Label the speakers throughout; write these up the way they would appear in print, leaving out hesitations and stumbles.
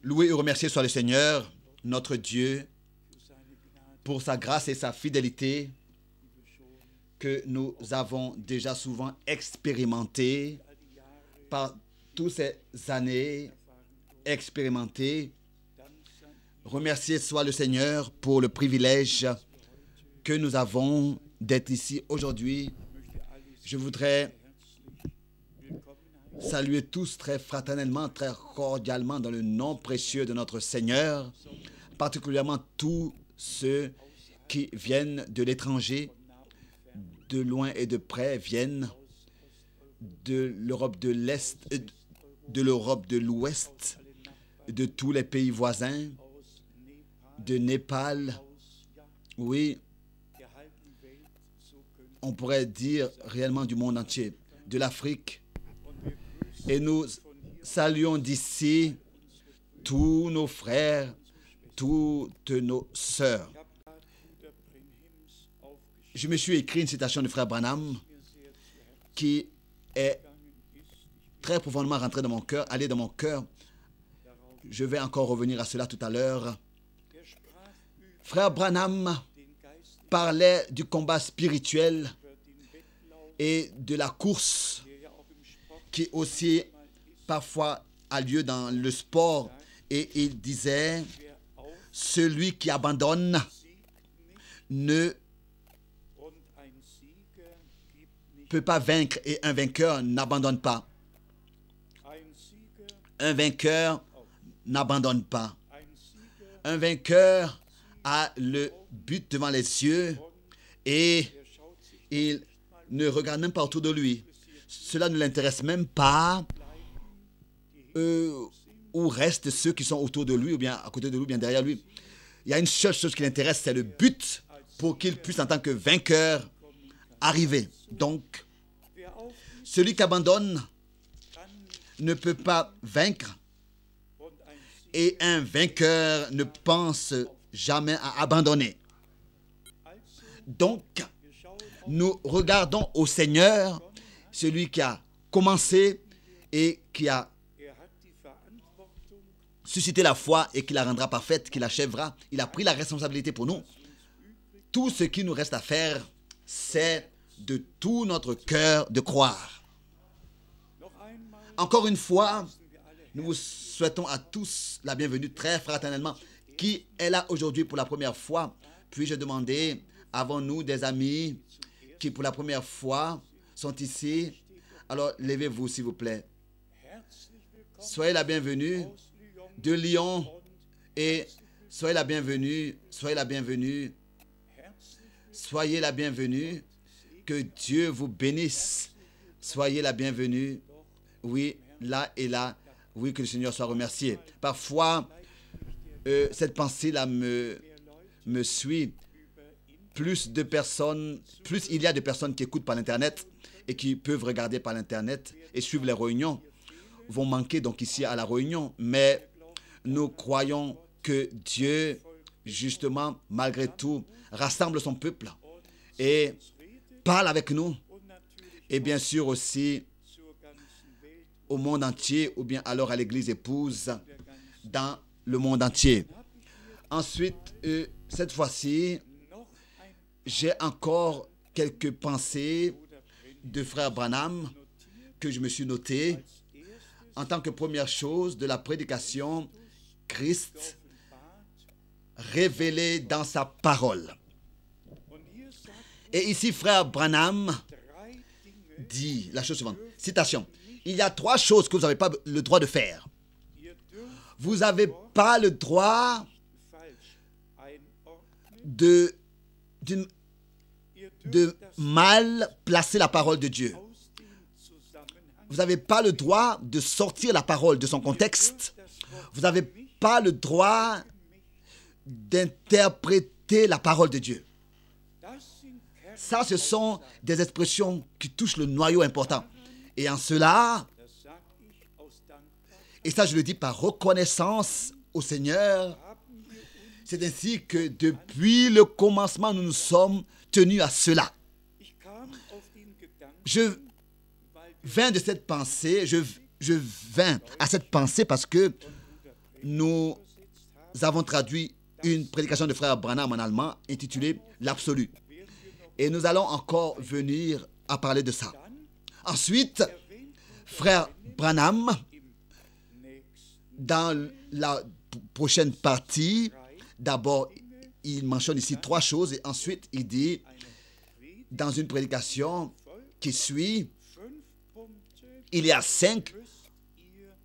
Speaker 1: Loué et remercié soit le Seigneur, notre Dieu, pour sa grâce et sa fidélité que nous avons déjà souvent expérimenté par toutes ces années expérimentées. Remercié soit le Seigneur pour le privilège que nous avons d'être ici aujourd'hui. Je voudrais saluer tous très fraternellement, très cordialement dans le nom précieux de notre Seigneur, particulièrement tous ceux qui viennent de l'étranger, de loin et de près, viennent de l'Europe de l'Est, de l'Europe de l'Ouest, de tous les pays voisins, de Népal, oui, on pourrait dire réellement du monde entier, de l'Afrique. Et nous saluons d'ici tous nos frères, toutes nos sœurs. Je me suis écrit une citation du frère Branham qui est très profondément rentrée dans mon cœur, allée dans mon cœur. Je vais encore revenir à cela tout à l'heure. Frère Branham parlait du combat spirituel et de la course qui aussi parfois a lieu dans le sport. Et il disait, celui qui abandonne ne peut pas vaincre et un vainqueur n'abandonne pas. Un vainqueur n'abandonne pas. Un vainqueur a le but devant les yeux et il ne regarde même pas autour de lui. Cela ne l'intéresse même pas où restent ceux qui sont autour de lui ou bien à côté de lui ou bien derrière lui. Il y a une seule chose qui l'intéresse, c'est le but pour qu'il puisse en tant que vainqueur arriver. Donc, celui qui abandonne ne peut pas vaincre et un vainqueur ne pense jamais à abandonner. Donc, nous regardons au Seigneur, celui qui a commencé et qui a suscité la foi et qui la rendra parfaite, qui l'achèvera. Il a pris la responsabilité pour nous. Tout ce qui nous reste à faire, c'est de tout notre cœur de croire. Encore une fois, nous vous souhaitons à tous la bienvenue très fraternellement. Qui est là aujourd'hui pour la première fois? Puis-je demander, avons-nous des amis qui pour la première fois sont ici? Alors, levez-vous s'il vous plaît. Soyez la bienvenue de Lyon et soyez la bienvenue, soyez la bienvenue, soyez la bienvenue. Que Dieu vous bénisse. Soyez la bienvenue. Oui, là et là. Oui, que le Seigneur soit remercié. Parfois, cette pensée-là me suit. Plus il y a de personnes qui écoutent par l'Internet et qui peuvent regarder par l'Internet et suivre les réunions, vont manquer donc ici à la réunion. Mais nous croyons que Dieu, justement, malgré tout, rassemble son peuple et parle avec nous. Et bien sûr aussi au monde entier ou bien alors à l'Église épouse dans le monde entier. Ensuite, cette fois-ci, j'ai encore quelques pensées de frère Branham que je me suis noté en tant que première chose de la prédication, Christ révélé dans sa parole. Et ici, frère Branham dit la chose suivante, citation, il y a 3 choses que vous n'avez pas le droit de faire. Vous n'avez pas le droit de mal placer la parole de Dieu. Vous n'avez pas le droit de sortir la parole de son contexte. Vous n'avez pas le droit d'interpréter la parole de Dieu. Ça, ce sont des expressions qui touchent le noyau important. Et en cela, et ça je le dis par reconnaissance au Seigneur, c'est ainsi que depuis le commencement, nous nous sommes tenus à cela. Je vins de cette pensée, je vins à cette pensée parce que nous avons traduit une prédication de frère Branham en allemand intitulée L'absolu. Et nous allons encore venir à parler de ça. Ensuite, frère Branham, dans la prochaine partie, d'abord, il mentionne ici 3 choses et ensuite il dit, dans une prédication qui suit, il y a 5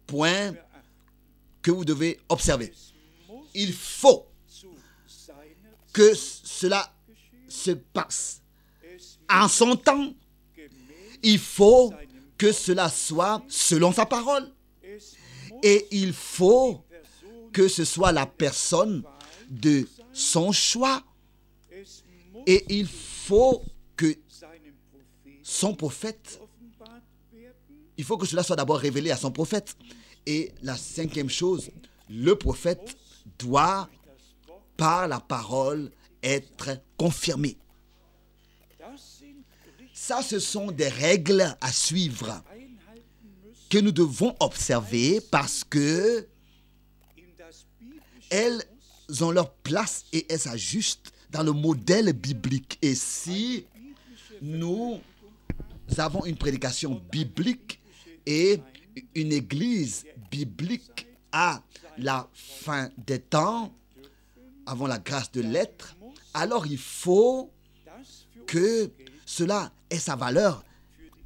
Speaker 1: points que vous devez observer. Il faut que cela se passe en son temps. Il faut que cela soit selon sa parole. Et il faut que ce soit la personne de son choix. Et il faut que son prophète, il faut que cela soit d'abord révélé à son prophète. Et la 5e chose, le prophète doit, par la parole, être confirmé. Ça, ce sont des règles à suivre que nous devons observer parce que elles ont leur place et elles s'ajustent dans le modèle biblique. Et si nous avons une prédication biblique et une église biblique à la fin des temps, avant la grâce de l'être, alors il faut que cela ait sa valeur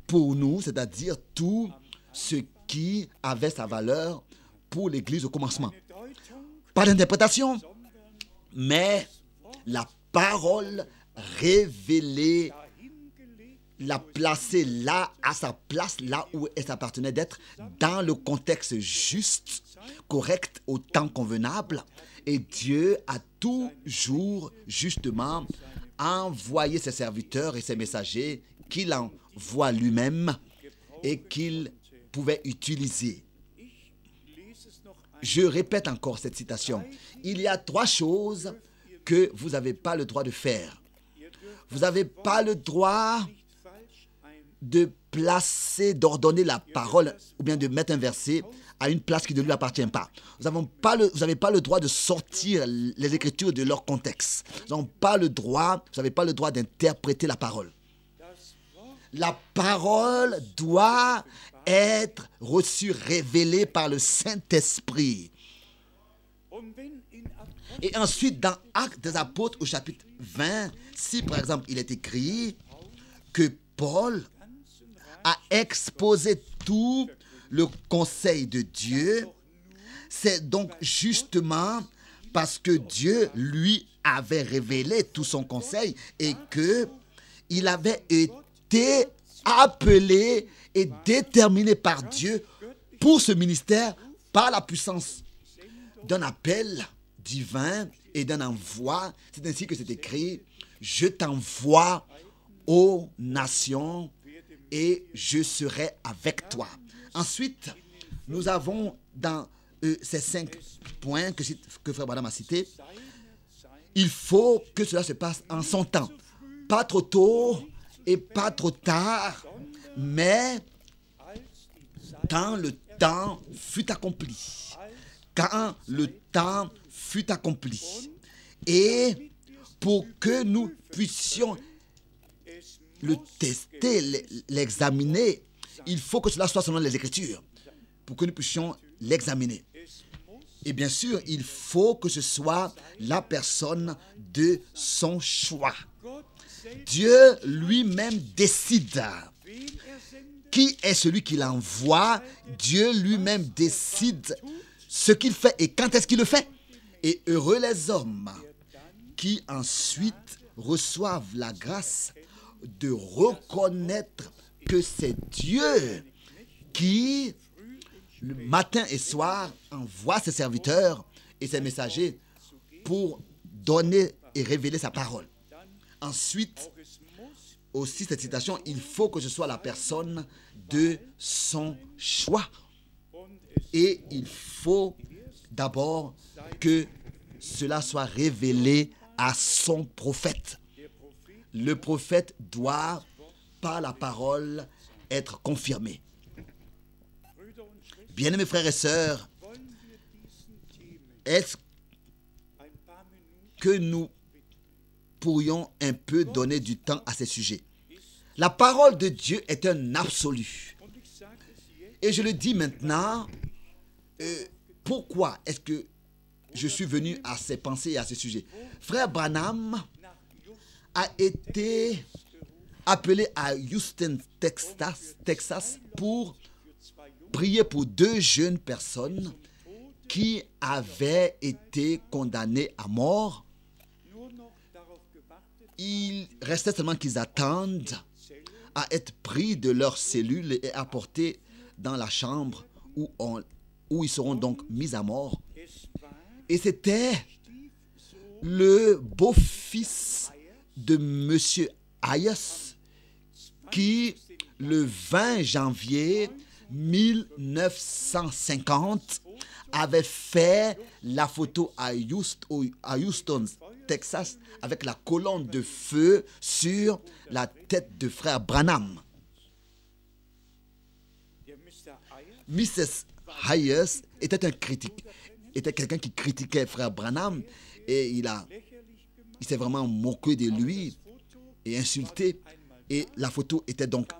Speaker 1: pour nous, c'est-à-dire tout ce qui avait sa valeur pour l'Église au commencement. Pas d'interprétation, mais la parole révélée, la placer là, à sa place, là où elle s'appartenait d'être, dans le contexte juste, correct, au temps convenable. Et Dieu a toujours, justement, envoyé ses serviteurs et ses messagers qu'il envoie lui-même et qu'il pouvait utiliser. Je répète encore cette citation. Il y a 3 choses que vous n'avez pas le droit de faire. Vous n'avez pas le droit de placer, d'ordonner la parole ou bien de mettre un verset à une place qui ne lui appartient pas. Vous n'avez pas le droit de sortir les Écritures de leur contexte. Vous n'avez pas le droit d'interpréter la parole. La parole doit être reçue, révélée par le Saint-Esprit. Et ensuite, dans Actes des Apôtres au chapitre 20, si par exemple il est écrit que Paul a exposé tout le conseil de Dieu, c'est donc justement parce que Dieu lui avait révélé tout son conseil et qu'il avait été appelé et déterminé par Dieu pour ce ministère par la puissance d'un appel divin et d'un envoi. C'est ainsi que c'est écrit, je t'envoie aux nations et je serai avec toi. Ensuite, nous avons dans ces 5 points que Frère Branham a cités, il faut que cela se passe en son temps. Pas trop tôt et pas trop tard, mais quand le temps fut accompli. Quand le temps fut accompli. Et pour que nous puissions le tester, l'examiner, il faut que cela soit selon les Écritures, pour que nous puissions l'examiner. Et bien sûr, il faut que ce soit la personne de son choix. Dieu lui-même décide qui est celui qui l'envoie. Dieu lui-même décide ce qu'il fait et quand est-ce qu'il le fait. Et heureux les hommes qui ensuite reçoivent la grâce de reconnaître que c'est Dieu qui, le matin et soir, envoie ses serviteurs et ses messagers pour donner et révéler sa parole. Ensuite, aussi cette citation, il faut que ce soit la personne de son choix. Et il faut d'abord que cela soit révélé à son prophète. Le prophète doit, par la parole, être confirmé. Bien-aimés frères et sœurs, est-ce que nous pourrions un peu donner du temps à ces sujets? La parole de Dieu est un absolu. Et je le dis maintenant, pourquoi est-ce que je suis venu à ces pensées et à ces sujets? Frère Branham a été appelé à Houston, Texas, pour prier pour deux jeunes personnes qui avaient été condamnées à mort. Il restait seulement qu'ils attendent à être pris de leurs cellules et apportés dans la chambre où ils seront donc mis à mort. Et c'était le beau-fils de M. Hayes qui, le 20 janvier 1950, avait fait la photo à Houston, Texas, avec la colonne de feu sur la tête de frère Branham. Mrs. Hayes était un critique, était quelqu'un qui critiquait frère Branham et il s'est vraiment moqué de lui et insulté. Et la photo était donc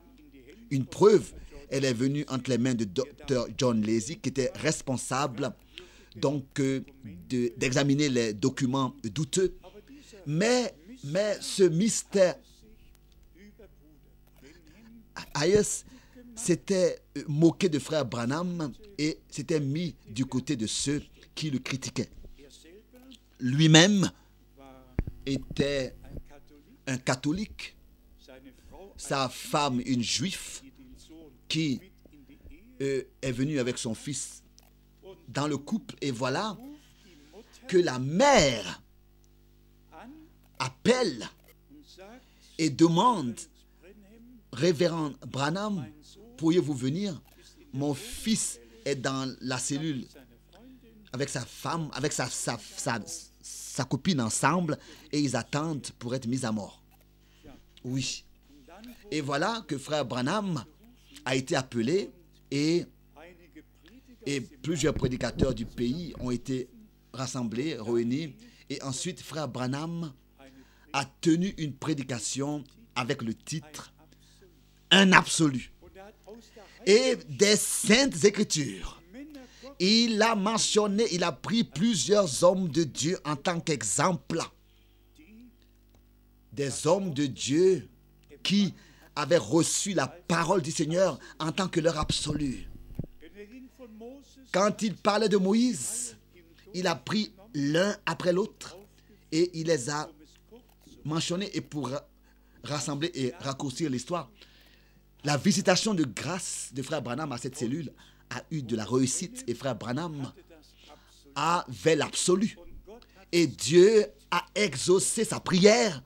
Speaker 1: une preuve. Elle est venue entre les mains de Dr. John Lacy, qui était responsable donc d'examiner les documents douteux. Mais ce mystère, Hayes s'était moqué de frère Branham et s'était mis du côté de ceux qui le critiquaient. Lui-même était un catholique, sa femme une juive qui est venue avec son fils dans le couple. Et voilà que la mère appelle et demande: Révérend Branham, pourriez-vous venir? Mon fils est dans la cellule avec sa femme, avec sa copine ensemble, et ils attendent pour être mis à mort. Oui. Et voilà que frère Branham a été appelé et plusieurs prédicateurs du pays ont été rassemblés, réunis. Et ensuite, frère Branham a tenu une prédication avec le titre « Un absolu ». Et des saintes écritures, il a mentionné, il a pris plusieurs hommes de Dieu en tant qu'exemple. Des hommes de Dieu qui avaient reçu la parole du Seigneur en tant que leur absolu. Quand il parlait de Moïse, il a pris l'un après l'autre et il les a mentionnés. Et pour rassembler et raccourcir l'histoire, la visitation de grâce de frère Branham à cette cellule a eu de la réussite et frère Branham avait l'absolu. Et Dieu a exaucé sa prière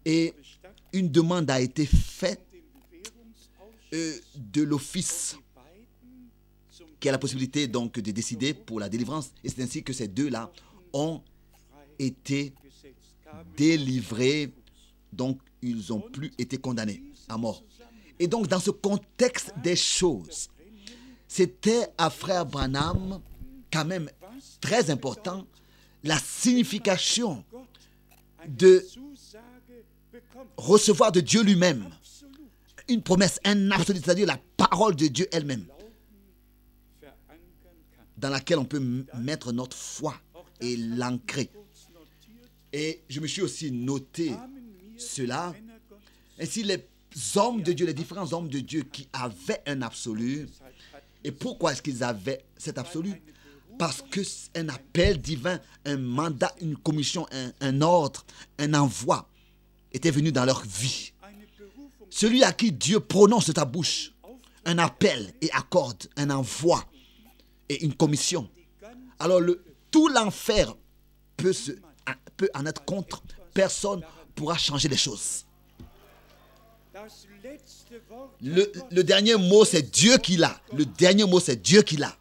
Speaker 1: et une demande a été faite de l'office qui a la possibilité donc de décider pour la délivrance. Et c'est ainsi que ces deux-là ont été délivrés. Donc, ils n'ont plus été condamnés à mort. Et donc, dans ce contexte des choses, c'était à frère Branham quand même très important la signification de recevoir de Dieu lui-même une promesse, un absolu, c'est-à-dire la parole de Dieu elle-même, dans laquelle on peut mettre notre foi et l'ancrer. Et je me suis aussi noté cela. Ainsi, les hommes de Dieu, les différents hommes de Dieu qui avaient un absolu. Et pourquoi est-ce qu'ils avaient cet absolu? Parce qu'un appel divin, un mandat, une commission, un ordre, un envoi était venu dans leur vie. Celui à qui Dieu prononce de ta bouche un appel et accorde un envoi et une commission, alors tout l'enfer peut en être contre. Personne ne pourra changer les choses. Le dernier mot, c'est Dieu qui l'a. Le dernier mot, c'est Dieu qui l'a.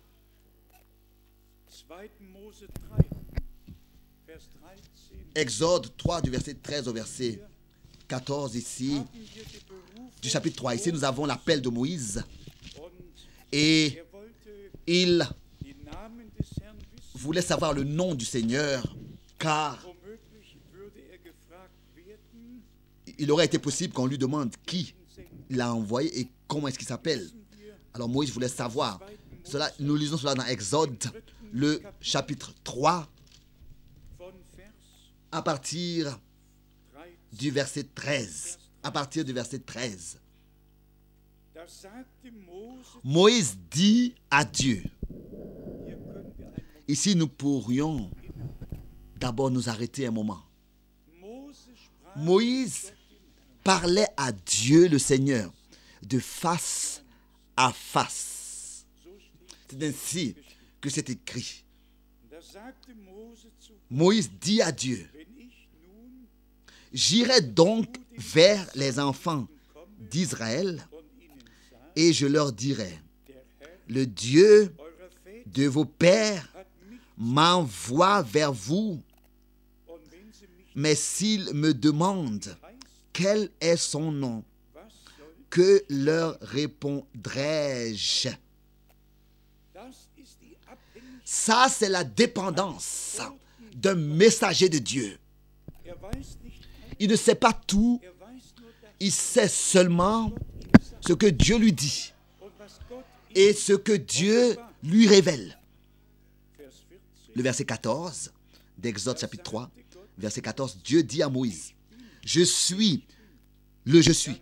Speaker 1: Exode 3, du verset 13 au verset 14 ici, du chapitre 3. Ici, nous avons l'appel de Moïse. Et il voulait savoir le nom du Seigneur, car il aurait été possible qu'on lui demande qui l'a envoyé et comment est-ce qu'il s'appelle. Alors Moïse voulait savoir. Cela, nous lisons cela dans Exode, le chapitre 3, à partir du verset 13. À partir du verset 13. Moïse dit à Dieu. Ici, nous pourrions d'abord nous arrêter un moment. Moïse parlait à Dieu le Seigneur de face à face. C'est ainsi que c'est écrit. Moïse dit à Dieu, j'irai donc vers les enfants d'Israël et je leur dirai, le Dieu de vos pères m'envoie vers vous, mais s'ils me demandent quel est son nom, que leur répondrai-je? Ça, c'est la dépendance d'un messager de Dieu. Il ne sait pas tout, il sait seulement ce que Dieu lui dit et ce que Dieu lui révèle. Le verset 14 d'Exode chapitre 3, verset 14, Dieu dit à Moïse, je suis le je suis.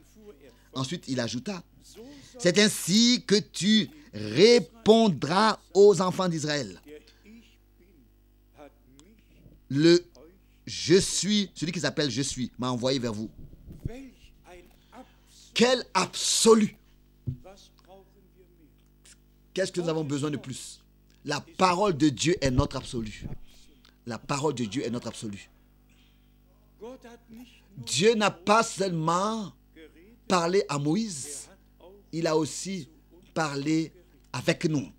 Speaker 1: Ensuite, il ajouta, c'est ainsi que tu répondras aux enfants d'Israël. Le je suis, celui qui s'appelle je suis, m'a envoyé vers vous. Quel absolu! Qu'est-ce que nous avons besoin de plus? La parole de Dieu est notre absolu. La parole de Dieu est notre absolu. Dieu n'a pas seulement parlé à Moïse, il a aussi parlé avec nous.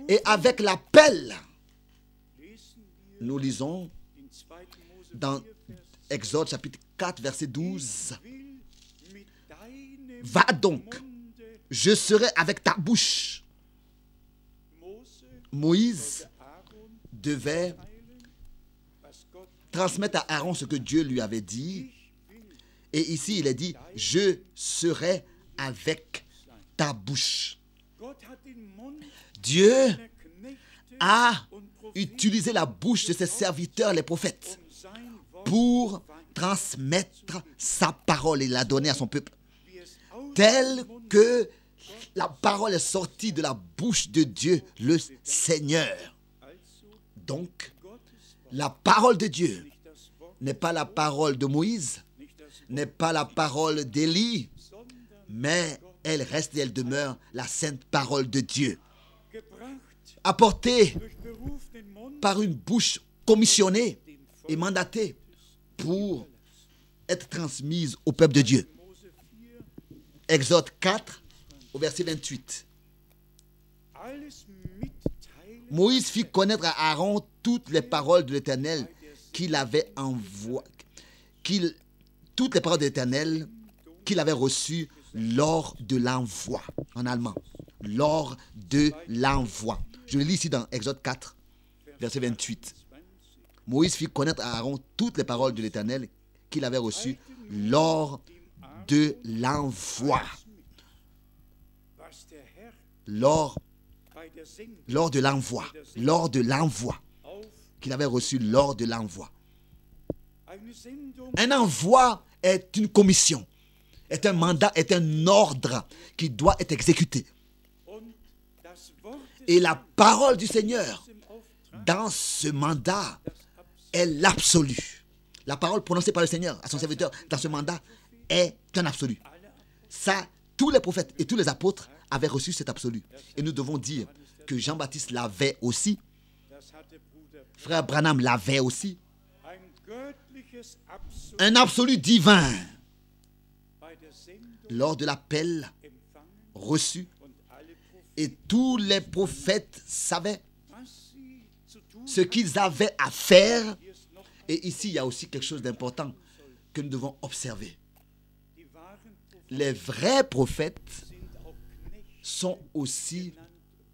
Speaker 1: Et avec l'appel, nous lisons dans Exode chapitre 4, verset 12. Va donc, je serai avec ta bouche. Moïse devait transmettre à Aaron ce que Dieu lui avait dit. Et ici, il est dit, je serai avec ta bouche. Dieu a utilisé la bouche de ses serviteurs, les prophètes, pour transmettre sa parole et la donner à son peuple. Telle que la parole est sortie de la bouche de Dieu, le Seigneur. Donc, la parole de Dieu n'est pas la parole de Moïse, n'est pas la parole d'Élie, mais elle reste et elle demeure la sainte parole de Dieu. Apportée par une bouche commissionnée et mandatée pour être transmise au peuple de Dieu. Exode 4, au verset 28. Moïse fit connaître à Aaron toutes les paroles de l'Éternel qu'il avait envoyées, toutes les paroles de l'Éternel qu'il avait reçues lors de l'envoi. En allemand, lors de l'envoi. Je le lis ici dans Exode 4, verset 28. Moïse fit connaître à Aaron toutes les paroles de l'Éternel qu'il avait reçues lors de l'envoi. Lors de l'envoi. Lors de l'envoi. Qu'il avait reçu lors de l'envoi. Un envoi est une commission, est un mandat, est un ordre qui doit être exécuté. Et la parole du Seigneur dans ce mandat est l'absolu. La parole prononcée par le Seigneur à son serviteur dans ce mandat est un absolu. Ça, tous les prophètes et tous les apôtres avaient reçu cet absolu. Et nous devons dire que Jean-Baptiste l'avait aussi. Frère Branham l'avait aussi. Un absolu divin. Lors de l'appel reçu, et tous les prophètes savaient ce qu'ils avaient à faire. Et ici, il y a aussi quelque chose d'important que nous devons observer. Les vrais prophètes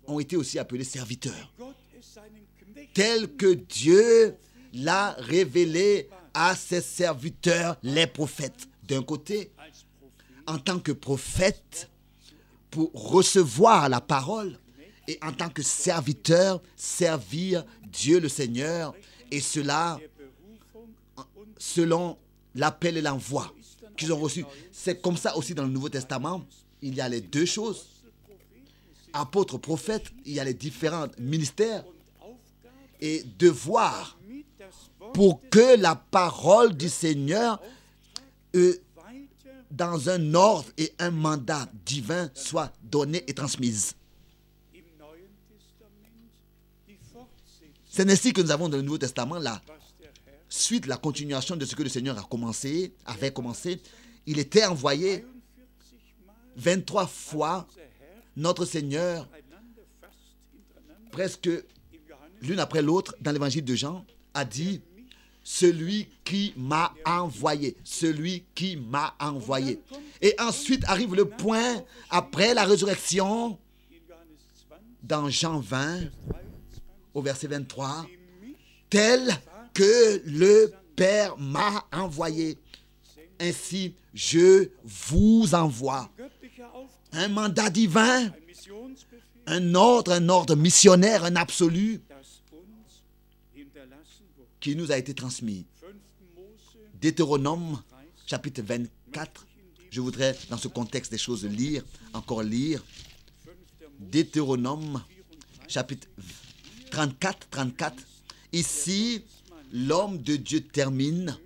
Speaker 1: ont été aussi appelés serviteurs. tel que Dieu l'a révélé à ses serviteurs, les prophètes. D'un côté, en tant que prophète, pour recevoir la parole, et en tant que serviteur, servir Dieu le Seigneur, et cela selon l'appel et l'envoi qu'ils ont reçu. C'est comme ça aussi dans le Nouveau Testament. Il y a les deux choses. Apôtre, prophète, il y a les différents ministères et devoirs pour que la parole du Seigneur, dans un ordre et un mandat divin, soit donnée et transmise. C'est ainsi que nous avons dans le Nouveau Testament la suite, la continuation de ce que le Seigneur avait commencé. Il était envoyé 23 fois. Notre Seigneur, presque l'une après l'autre, dans l'évangile de Jean, a dit « Celui qui m'a envoyé, celui qui m'a envoyé ». Et ensuite arrive le point, après la résurrection, dans Jean 20, au verset 23, « Tel que le Père m'a envoyé, ainsi je vous envoie ». Un mandat divin, un ordre missionnaire, un absolu qui nous a été transmis. Deutéronome, chapitre 24. Je voudrais, dans ce contexte des choses, encore lire. Deutéronome, chapitre 34. Ici, l'homme de Dieu termine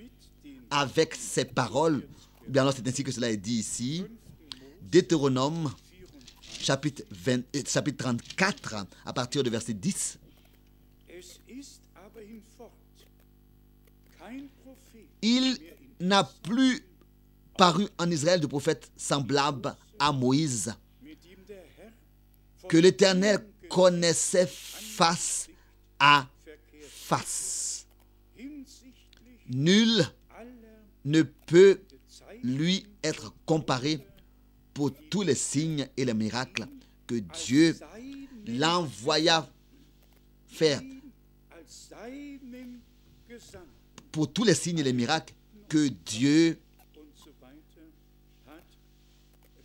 Speaker 1: avec ces paroles. Bien alors, c'est ainsi que cela est dit ici. Deutéronome, chapitre 34, à partir du verset 10. Il n'a plus paru en Israël de prophète semblable à Moïse, que l'Éternel connaissait face à face. Nul ne peut lui être comparé pour tous les signes et les miracles que Dieu l'envoya faire. Pour tous les signes et les miracles que Dieu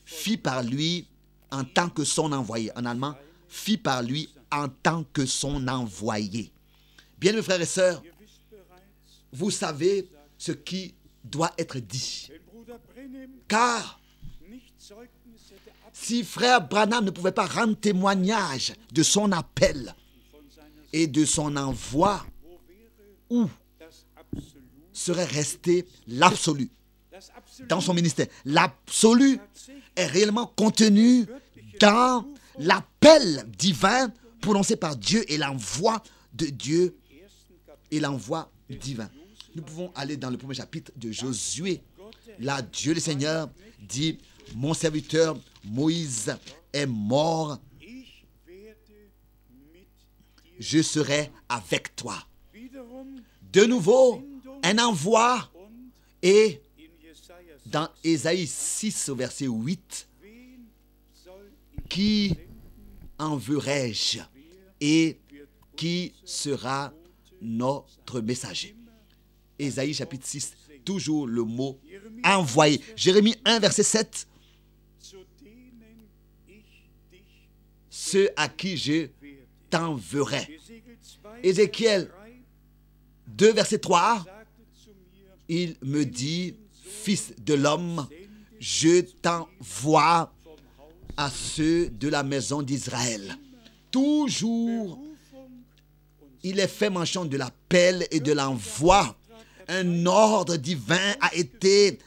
Speaker 1: fit par lui en tant que son envoyé. En allemand, fit par lui en tant que son envoyé. Bien, mes frères et sœurs, vous savez ce qui doit être dit. Car si frère Branham ne pouvait pas rendre témoignage de son appel et de son envoi, où serait resté l'absolu dans son ministère? L'absolu est réellement contenu dans l'appel divin prononcé par Dieu et l'envoi de Dieu et l'envoi divin. Nous pouvons aller dans le premier chapitre de Josué. Là, Dieu le Seigneur dit: mon serviteur Moïse est mort, je serai avec toi. De nouveau, un envoi, et dans Ésaïe 6, au verset 8, qui enverrai-je et qui sera notre messager? Ésaïe chapitre 6, toujours le mot envoyé. Jérémie 1, verset 7. Ceux à qui je t'enverrai. Ézéchiel 2, verset 3. Il me dit: fils de l'homme, je t'envoie à ceux de la maison d'Israël. Toujours, il est fait mention de l'appel et de l'envoi. Un ordre divin a été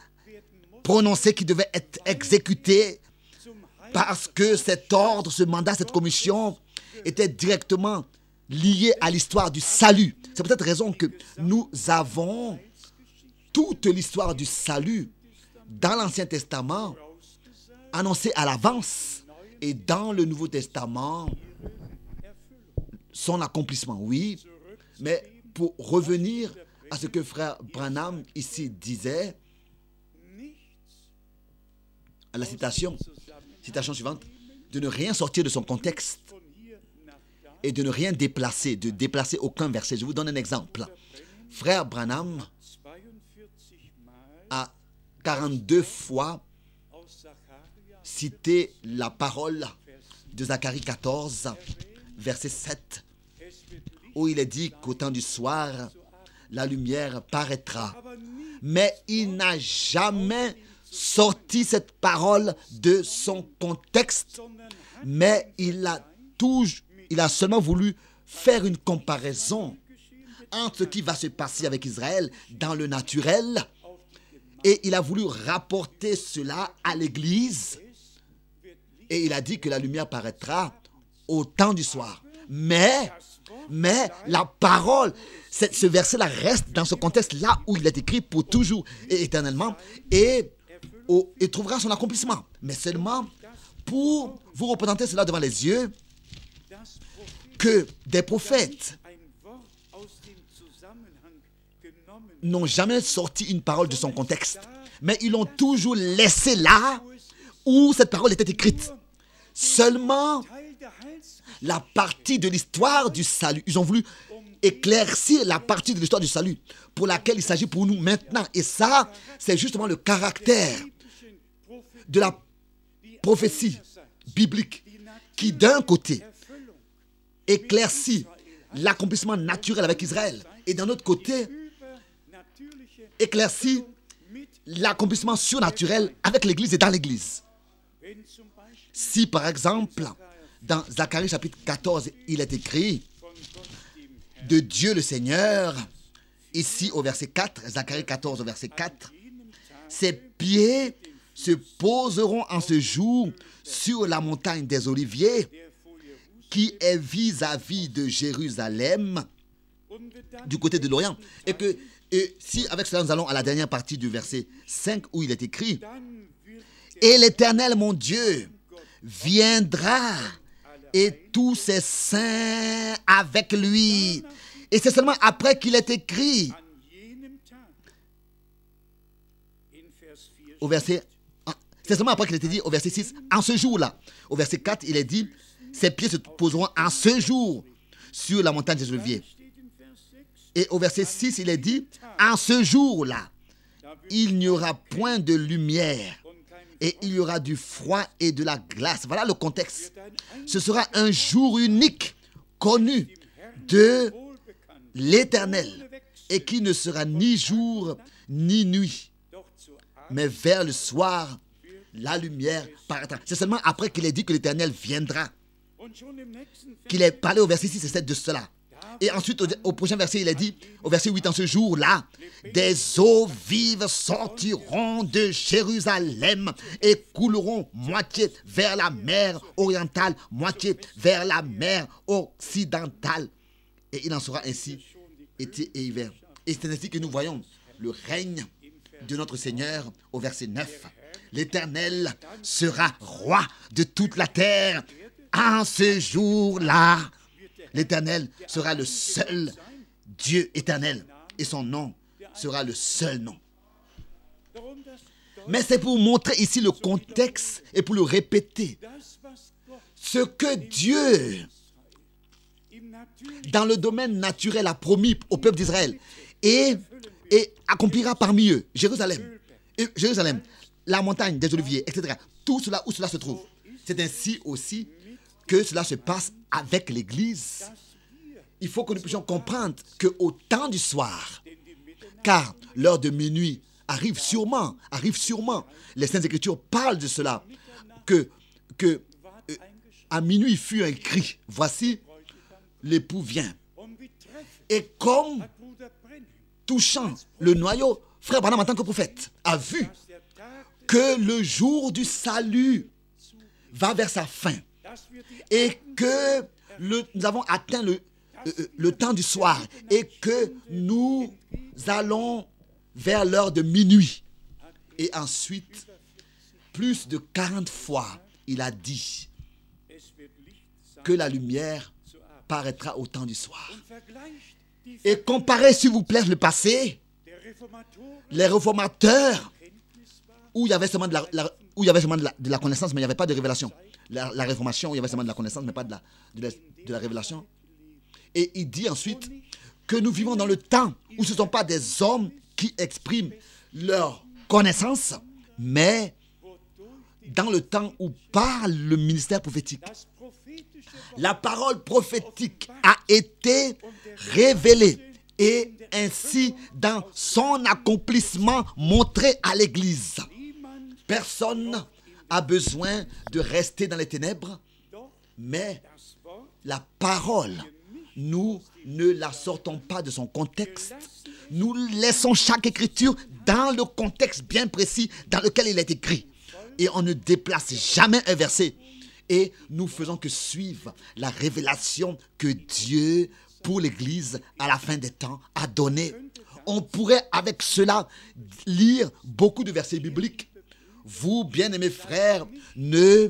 Speaker 1: prononcé qui devait être exécuté, parce que cet ordre, ce mandat, cette commission était directement lié à l'histoire du salut. C'est pour cette raison que nous avons toute l'histoire du salut dans l'Ancien Testament annoncée à l'avance, et dans le Nouveau Testament son accomplissement. Oui, mais pour revenir à ce que frère Branham ici disait, à la citation suivante, de ne rien sortir de son contexte et de ne rien déplacer, de déplacer aucun verset. Je vous donne un exemple. Frère Branham a 42 fois cité la parole de Zacharie 14, verset 7, où il est dit qu'au temps du soir, la lumière paraîtra. Mais il n'a jamais sorti cette parole de son contexte, mais il a seulement voulu faire une comparaison entre ce qui va se passer avec Israël dans le naturel, et il a voulu rapporter cela à l'Église, et il a dit que la lumière paraîtra au temps du soir. Mais la parole, ce verset-là reste dans ce contexte-là où il est écrit pour toujours et éternellement, et trouvera son accomplissement. Mais seulement pour vous représenter cela devant les yeux, que des prophètes n'ont jamais sorti une parole de son contexte, mais ils l'ont toujours laissé là où cette parole était écrite. Seulement la partie de l'histoire du salut. Ils ont voulu éclaircir la partie de l'histoire du salut pour laquelle il s'agit pour nous maintenant. Et ça, c'est justement le caractère de la prophétie biblique qui, d'un côté, éclaircit l'accomplissement naturel avec Israël et d'un autre côté, éclaircit l'accomplissement surnaturel avec l'Église et dans l'Église. Si, par exemple, dans Zacharie chapitre 14, il est écrit de Dieu le Seigneur, ici au verset 4, Zacharie 14 au verset 4, ses pieds se poseront en ce jour sur la montagne des Oliviers, qui est vis-à-vis de Jérusalem, du côté de l'Orient. Et si avec cela nous allons à la dernière partie du verset 5 où il est écrit, et l'Éternel mon Dieu viendra et tous ses saints avec lui. Et c'est seulement après qu'il est écrit au verset, c'est seulement après qu'il était dit au verset 6, en ce jour-là. Au verset 4, il est dit, ses pieds se poseront en ce jour sur la montagne des Oliviers. Et au verset 6, il est dit, en ce jour-là, il n'y aura point de lumière et il y aura du froid et de la glace. Voilà le contexte. Ce sera un jour unique, connu de l'Éternel, et qui ne sera ni jour ni nuit. Mais vers le soir, la lumière paraîtra. C'est seulement après qu'il ait dit que l'Éternel viendra qu'il ait parlé au verset 6 et 7 de cela. Et ensuite, au prochain verset, il est dit, au verset 8, en ce jour-là, des eaux vives sortiront de Jérusalem et couleront moitié vers la mer orientale, moitié vers la mer occidentale. Et il en sera ainsi été et hiver. Et c'est ainsi que nous voyons le règne de notre Seigneur au verset 9. L'Éternel sera roi de toute la terre. En ce jour-là, l'Éternel sera le seul Dieu éternel et son nom sera le seul nom. Mais c'est pour montrer ici le contexte et pour le répéter. Ce que Dieu, dans le domaine naturel, a promis au peuple d'Israël et accomplira parmi eux, Jérusalem, la montagne des Oliviers, etc. Tout cela, où cela se trouve. C'est ainsi aussi que cela se passe avec l'Église. Il faut que nous puissions comprendre qu'au temps du soir, car l'heure de minuit arrive sûrement. Les Saintes Écritures parlent de cela, que à minuit fut un cri. Voici, l'époux vient. Et comme touchant le noyau, frère Branham en tant que prophète a vu que le jour du salut va vers sa fin et que nous avons atteint le temps du soir et que nous allons vers l'heure de minuit. Et ensuite, plus de 40 fois, il a dit que la lumière paraîtra au temps du soir. Et comparez, s'il vous plaît, le passé, les réformateurs, où il y avait seulement de la connaissance, mais il n'y avait pas de révélation. la réformation, où il y avait seulement de la connaissance, mais pas de la révélation. Et il dit ensuite que nous vivons dans le temps où ce ne sont pas des hommes qui expriment leur connaissance, mais dans le temps où parle le ministère prophétique. La parole prophétique a été révélée et ainsi dans son accomplissement montré à l'Église. Personne a besoin de rester dans les ténèbres, mais la parole, nous ne la sortons pas de son contexte. Nous laissons chaque écriture dans le contexte bien précis dans lequel il est écrit. Et on ne déplace jamais un verset. Et nous faisons que suivre la révélation que Dieu, pour l'Église, à la fin des temps, a donnée. On pourrait avec cela lire beaucoup de versets bibliques. Vous, bien-aimés frères, ne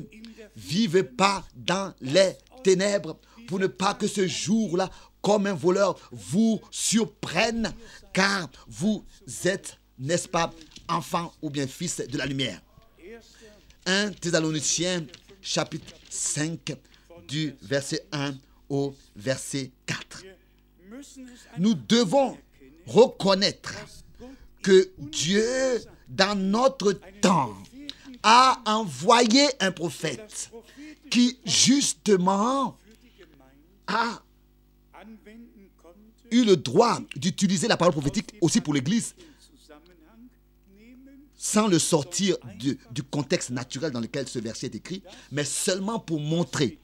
Speaker 1: vivez pas dans les ténèbres pour ne pas que ce jour-là, comme un voleur, vous surprenne, car vous êtes, n'est-ce pas, enfants ou bien fils de la lumière. 1 Thessaloniciens, chapitre 5, du verset 1 au verset 4. Nous devons reconnaître que Dieu, dans notre temps, a envoyé un prophète qui, justement, a eu le droit d'utiliser la parole prophétique aussi pour l'Église, sans le sortir du contexte naturel dans lequel ce verset est écrit, mais seulement pour montrer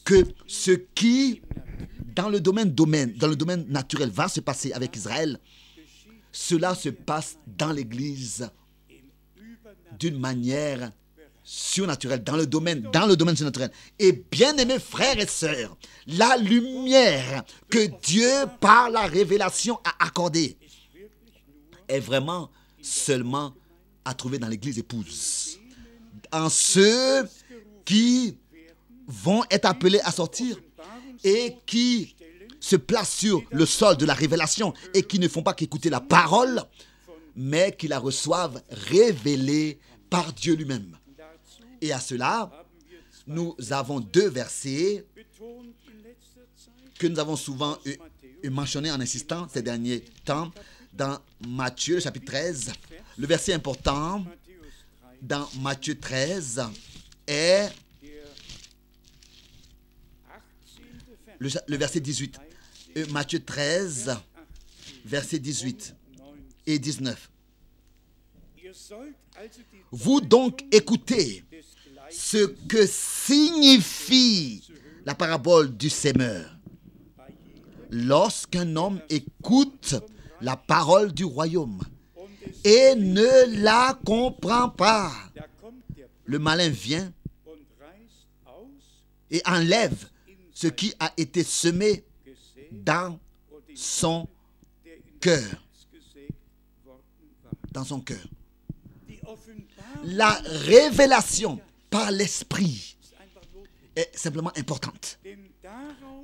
Speaker 1: que ce qui, dans le domaine naturel, va se passer avec Israël, cela se passe dans l'Église d'une manière surnaturelle, dans le domaine surnaturel. Et bien-aimés frères et sœurs, la lumière que Dieu, par la révélation, a accordée est vraiment seulement à trouver dans l'Église épouse. En ceux qui vont être appelés à sortir et qui se placent sur le sol de la révélation et qui ne font pas qu'écouter la parole, mais qui la reçoivent révélée par Dieu lui-même. Et à cela, nous avons deux versets que nous avons souvent mentionnés en insistant ces derniers temps dans Matthieu, chapitre 13. Le verset important dans Matthieu 13 est le verset 18. Matthieu 13, verset 18 et 19. Vous donc écoutez ce que signifie la parabole du semeur. Lorsqu'un homme écoute la parole du royaume et ne la comprend pas, le malin vient et enlève ce qui a été semé dans son cœur. Dans son cœur. La révélation par l'esprit est simplement importante.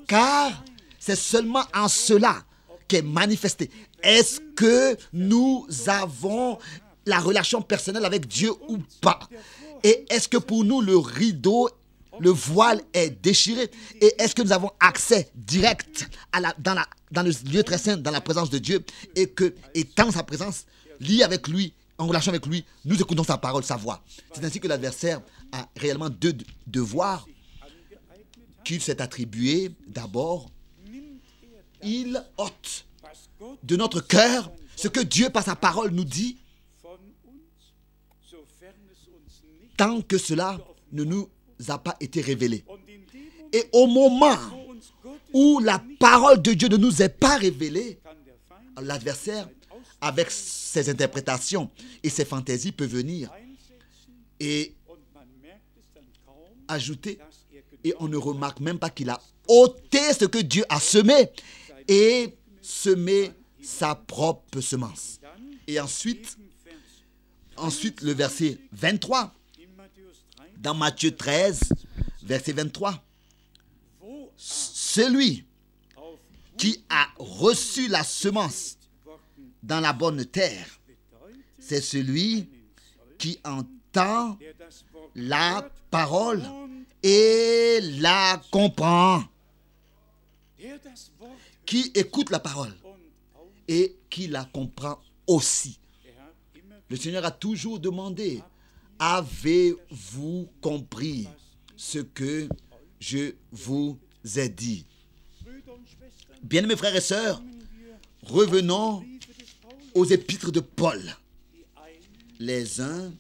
Speaker 1: Car c'est seulement en cela qu'est manifesté. Est-ce que nous avons la relation personnelle avec Dieu ou pas? Et est-ce que pour nous le rideau, le voile est déchiré? Et est-ce que nous avons accès direct dans le lieu très saint, dans la présence de Dieu, et que, étant sa présence, lié avec lui, en relation avec lui, nous écoutons sa parole, sa voix. C'est ainsi que l'adversaire a réellement deux devoirs qu'il s'est attribué. D'abord, il ôte de notre cœur ce que Dieu par sa parole nous dit, tant que cela ne nous a pas été révélé. Et au moment où la parole de Dieu ne nous est pas révélée, l'adversaire, avec ses interprétations et ses fantaisies, peut venir et ajouter, et on ne remarque même pas qu'il a ôté ce que Dieu a semé et semé sa propre semence. Et ensuite le verset 23, dans Matthieu 13, verset 23, celui qui a reçu la semence dans la bonne terre, c'est celui qui entend la parole et la comprend. Qui écoute la parole et qui la comprend aussi. Le Seigneur a toujours demandé, avez-vous compris ce que je vous ai dit? Bien-aimés frères et sœurs, revenons aux épîtres de Paul. Les uns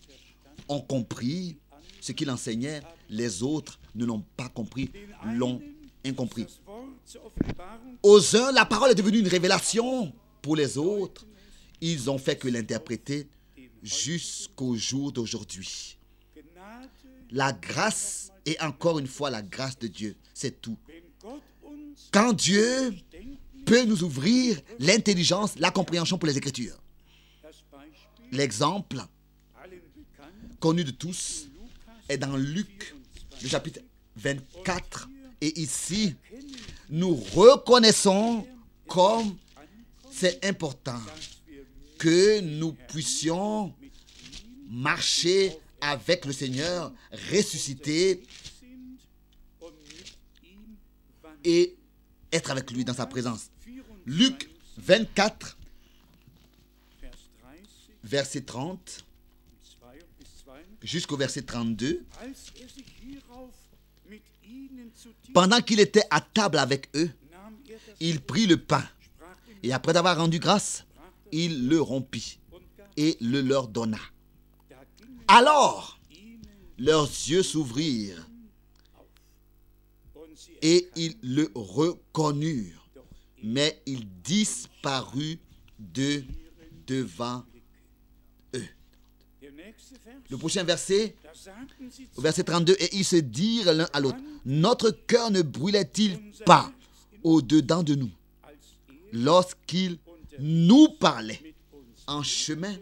Speaker 1: ont compris ce qu'il enseignait, les autres ne l'ont pas compris, l'ont incompris. Aux uns, la parole est devenue une révélation. Pour les autres, ils ont fait que l'interpréter jusqu'au jour d'aujourd'hui. La grâce, et encore une fois la grâce de Dieu, c'est tout. Quand Dieu peut nous ouvrir l'intelligence, la compréhension pour les Écritures. L'exemple connu de tous est dans Luc, le chapitre 24. Et ici, nous reconnaissons comme c'est important que nous puissions marcher avec le Seigneur, ressusciter et être avec lui dans sa présence. Luc 24, verset 30 jusqu'au verset 32. Pendant qu'il était à table avec eux, il prit le pain et après avoir rendu grâce, il le rompit et le leur donna. Alors, leurs yeux s'ouvrirent et ils le reconnurent, mais il disparut de devant eux. Le prochain verset, au verset 32, et ils se dirent l'un à l'autre, notre cœur ne brûlait-il pas au-dedans de nous lorsqu'il nous parlait en chemin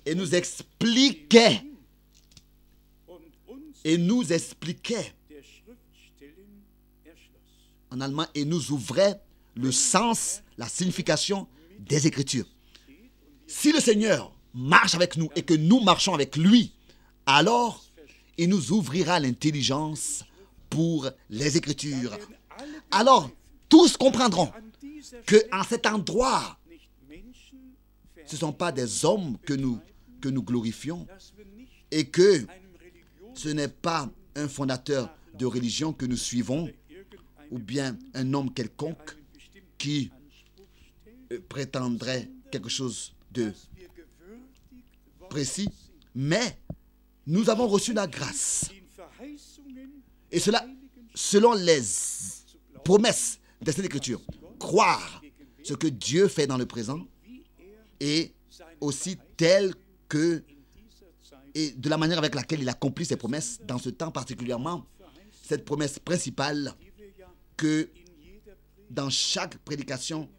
Speaker 1: et nous expliquait en allemand et nous ouvrait le sens, la signification des Écritures. Si le Seigneur marche avec nous et que nous marchons avec lui, alors il nous ouvrira l'intelligence pour les Écritures. Alors, tous comprendront qu'en cet endroit, ce ne sont pas des hommes que nous glorifions et que ce n'est pas un fondateur de religion que nous suivons ou bien un homme quelconque qui prétendrait quelque chose de précis, mais nous avons reçu la grâce. Et cela, selon les promesses de cette Écriture, croire ce que Dieu fait dans le présent et aussi tel que et de la manière avec laquelle il accomplit ses promesses dans ce temps particulièrement, cette promesse principale que dans chaque prédication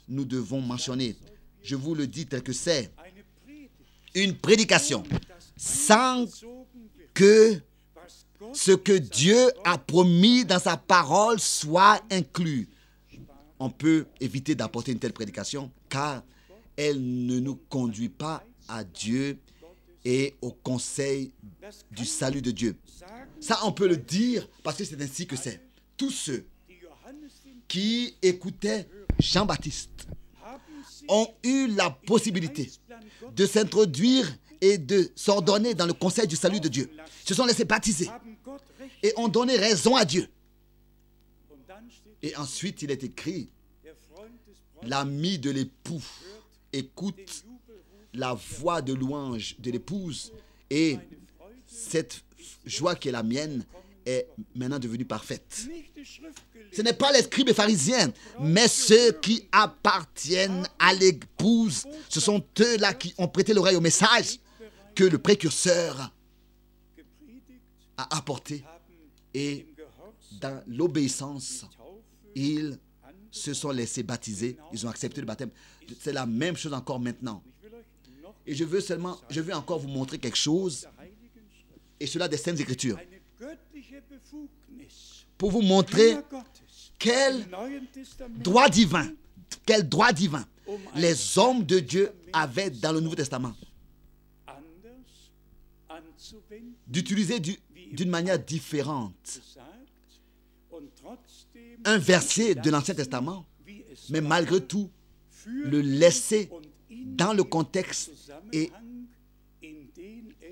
Speaker 1: nous devons mentionner. Je vous le dis tel que c'est. Une prédication sans que ce que Dieu a promis dans sa parole soit inclus. On peut éviter d'apporter une telle prédication car elle ne nous conduit pas à Dieu et au conseil du salut de Dieu. Ça, on peut le dire parce que c'est ainsi que c'est. Tous ceux qui écoutaient Jean-Baptiste ont eu la possibilité de s'introduire et de s'ordonner dans le conseil du salut de Dieu. Se sont laissés baptiser et ont donné raison à Dieu. Et ensuite, il est écrit, l'ami de l'époux écoute la voix de louange de l'épouse et cette joie qui est la mienne est maintenant devenue parfaite. Ce n'est pas les scribes et pharisiens, mais ceux qui appartiennent à l'épouse. Ce sont eux-là qui ont prêté l'oreille au message que le précurseur a apporté. Et dans l'obéissance, ils se sont laissés baptiser. Ils ont accepté le baptême. C'est la même chose encore maintenant. Et je veux encore vous montrer quelque chose, et cela des Saintes Écritures, pour vous montrer quel droit divin les hommes de Dieu avaient dans le Nouveau Testament. d'utiliser d'une manière différente un verset de l'Ancien Testament, mais malgré tout, le laisser dans le contexte et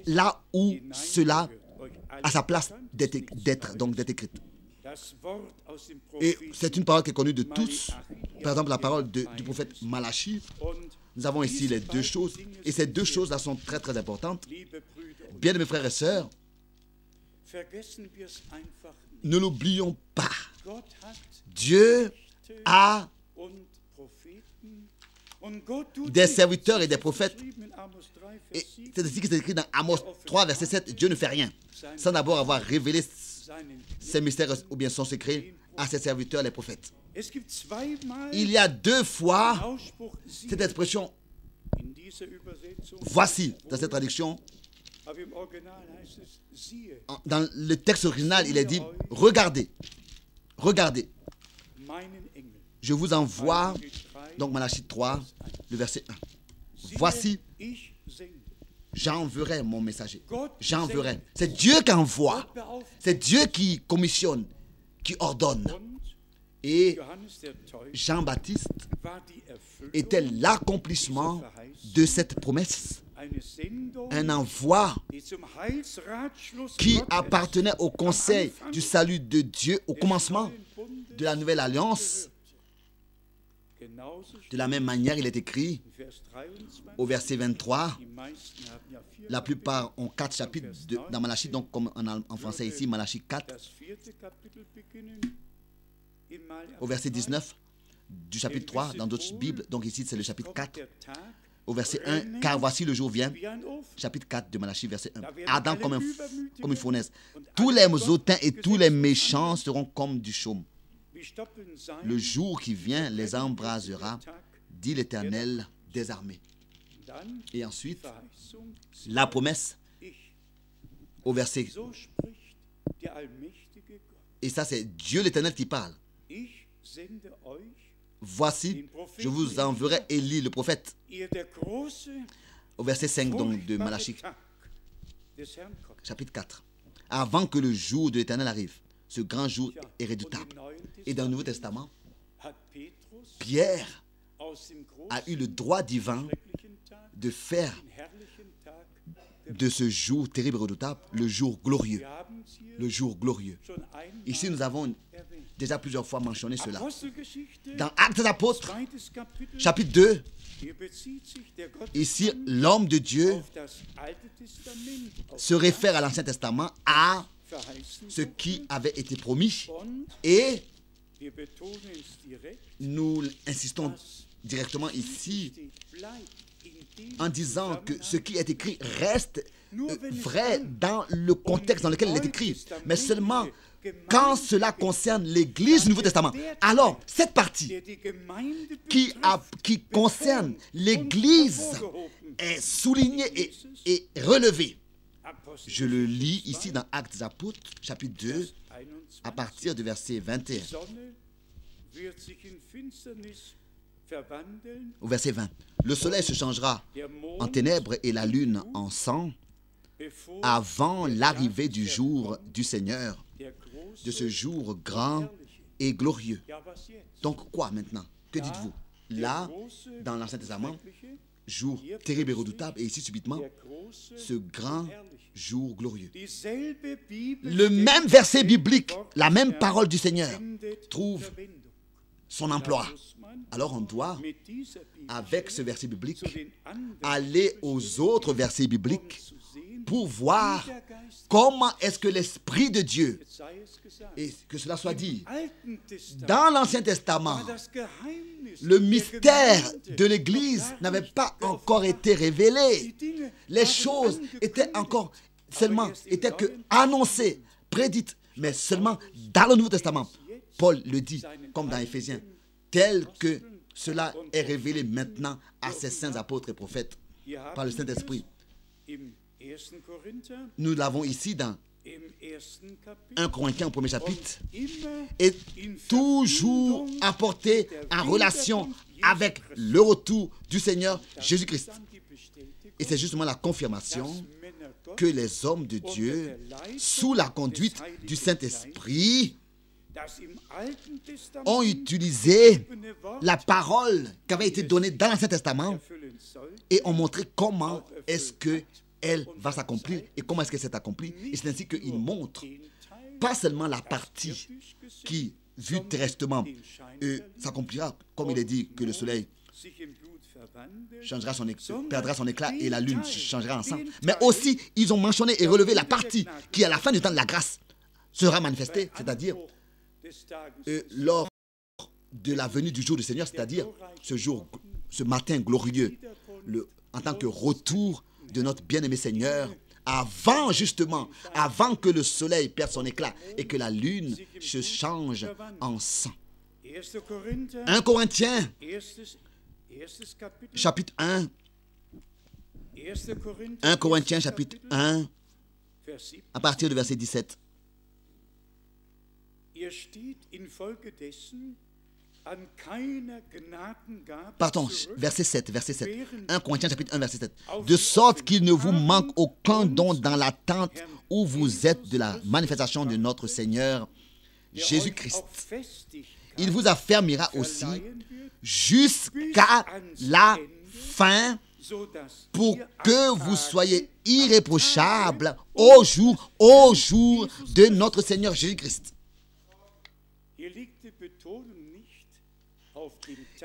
Speaker 1: là où cela a sa place d'être écrite. Et c'est une parole qui est connue de tous. Par exemple, la parole du prophète Malachie. Nous avons ici les deux choses. Et ces deux choses-là sont très, très importantes. Bien, mes frères et sœurs, ne l'oublions pas. Dieu a des serviteurs et des prophètes. Et c'est ainsi que c'est écrit dans Amos 3, verset 7. Dieu ne fait rien sans d'abord avoir révélé ses mystères ou bien son secret à ses serviteurs, les prophètes. Il y a deux fois cette expression « voici » dans cette traduction. Dans le texte original, il est dit « regardez, regardez, je vous envoie », donc Malachie 3, le verset 1. « Voici, j'enverrai mon messager. J'enverrai. » C'est Dieu qui envoie. C'est Dieu qui commissionne, qui ordonne. Et Jean-Baptiste était l'accomplissement de cette promesse. Un envoi qui appartenait au conseil du salut de Dieu au commencement de la nouvelle alliance. De la même manière, il est écrit au verset 23, la plupart ont 4 chapitres dans Malachie, donc comme en français ici, Malachie 4, au verset 19 du chapitre 3 dans d'autres Bibles, donc ici c'est le chapitre 4, au verset 1, car voici le jour vient, chapitre 4 de Malachie, verset 1, ardent comme une fournaise, tous les hautains et tous les méchants seront comme du chaume. Le jour qui vient les embrasera, dit l'Éternel des armées. Et ensuite, la promesse au verset. Et ça, c'est Dieu l'Éternel qui parle. Voici, je vous enverrai Élie le prophète. Au verset 5 donc, de Malachie, chapitre 4. Avant que le jour de l'Éternel arrive. Ce grand jour est redoutable. Et dans le Nouveau Testament, Pierre a eu le droit divin de faire de ce jour terrible et redoutable le jour glorieux. Le jour glorieux. Ici, nous avons déjà plusieurs fois mentionné cela. Dans Actes des Apôtres, chapitre 2, ici, l'homme de Dieu se réfère à l'Ancien Testament, à ce qui avait été promis, et nous insistons directement ici en disant que ce qui est écrit reste vrai dans le contexte dans lequel il est écrit, mais seulement quand cela concerne l'Église du Nouveau Testament. Alors, cette partie qui concerne l'Église est soulignée et relevée. Je le lis ici dans Actes des Apôtres, chapitre 2, à partir du verset 21. Au verset 20. Le soleil se changera en ténèbres et la lune en sang avant l'arrivée du jour du Seigneur, de ce jour grand et glorieux. Donc quoi maintenant? Que dites-vous? Là, dans l'Ancien Testament, jour terrible et redoutable, et ici subitement, ce grand jour glorieux. Le même verset biblique, la même parole du Seigneur trouve son emploi. Alors on doit, avec ce verset biblique, aller aux autres versets bibliques pour voir comment est-ce que l'Esprit de Dieu, et que cela soit dit, dans l'Ancien Testament, le mystère de l'Église n'avait pas encore été révélé. Les choses étaient encore seulement, étaient que annoncées, prédites, mais seulement dans le Nouveau Testament. Paul le dit, comme dans Éphésiens, tel que cela est révélé maintenant à ses saints apôtres et prophètes par le Saint-Esprit. Nous l'avons ici dans 1 Corinthiens au premier chapitre, et toujours apporté en relation avec le retour du Seigneur Jésus-Christ. Et c'est justement la confirmation que les hommes de Dieu, sous la conduite du Saint-Esprit, ont utilisé la parole qui avait été donnée dans l'Ancien Testament et ont montré comment est-ce qu'elle va s'accomplir et comment est-ce qu'elle s'est accomplie. Et c'est ainsi qu'ils montrent pas seulement la partie qui, vue terrestrement, s'accomplira, comme il est dit que le soleil perdra son éclat et la lune changera en sang. Mais aussi, ils ont mentionné et relevé la partie qui, à la fin du temps de la grâce, sera manifestée, c'est-à-dire lors de la venue du jour du Seigneur, c'est-à-dire ce matin glorieux, en tant que retour de notre bien-aimé Seigneur, avant que le soleil perde son éclat et que la lune se change en sang. 1 Corinthiens, chapitre 1. 1 Corinthiens, chapitre 1, à partir du verset 17. Pardon, verset 7. 1 Corinthiens, chapitre 1, verset 7. De sorte qu'il ne vous manque aucun don dans l'attente où vous êtes de la manifestation de notre Seigneur Jésus-Christ. Il vous affermira aussi jusqu'à la fin pour que vous soyez irréprochables au jour de notre Seigneur Jésus-Christ.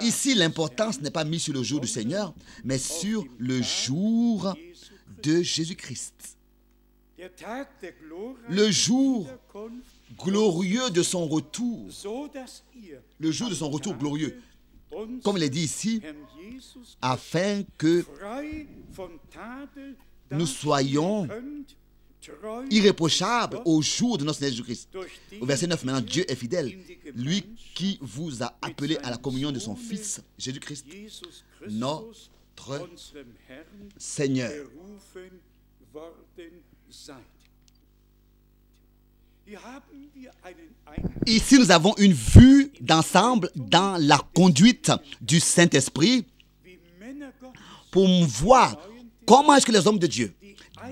Speaker 1: Ici, l'importance n'est pas mise sur le jour du Seigneur, mais sur le jour de Jésus-Christ. Le jour glorieux de son retour. Le jour de son retour glorieux. Comme il est dit ici, afin que nous soyons irréprochables au jour de notre Seigneur Jésus-Christ. Au verset 9, maintenant, Dieu est fidèle. Lui qui vous a appelé à la communion de son Fils, Jésus-Christ, notre Seigneur. Ici, nous avons une vue d'ensemble dans la conduite du Saint-Esprit pour voir comment est-ce que les hommes de Dieu,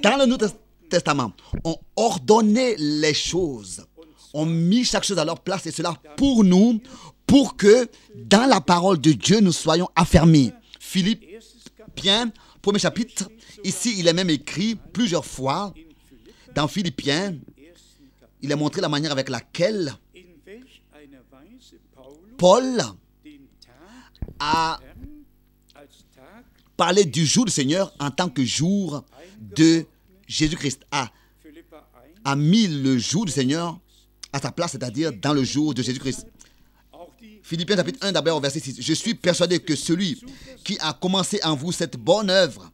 Speaker 1: dans le Nouveau Testament, ont ordonné les choses, ont mis chaque chose à leur place, et cela pour nous, pour que dans la parole de Dieu, nous soyons affermis. Philippiens, premier chapitre, ici, il est même écrit plusieurs fois dans Philippiens. Il est montré la manière avec laquelle Paul a parlé du jour du Seigneur en tant que jour de Jésus-Christ, a mis le jour du Seigneur à sa place, c'est-à-dire dans le jour de Jésus-Christ. Philippiens chapitre 1, d'abord au verset 6. Je suis persuadé que celui qui a commencé en vous cette bonne œuvre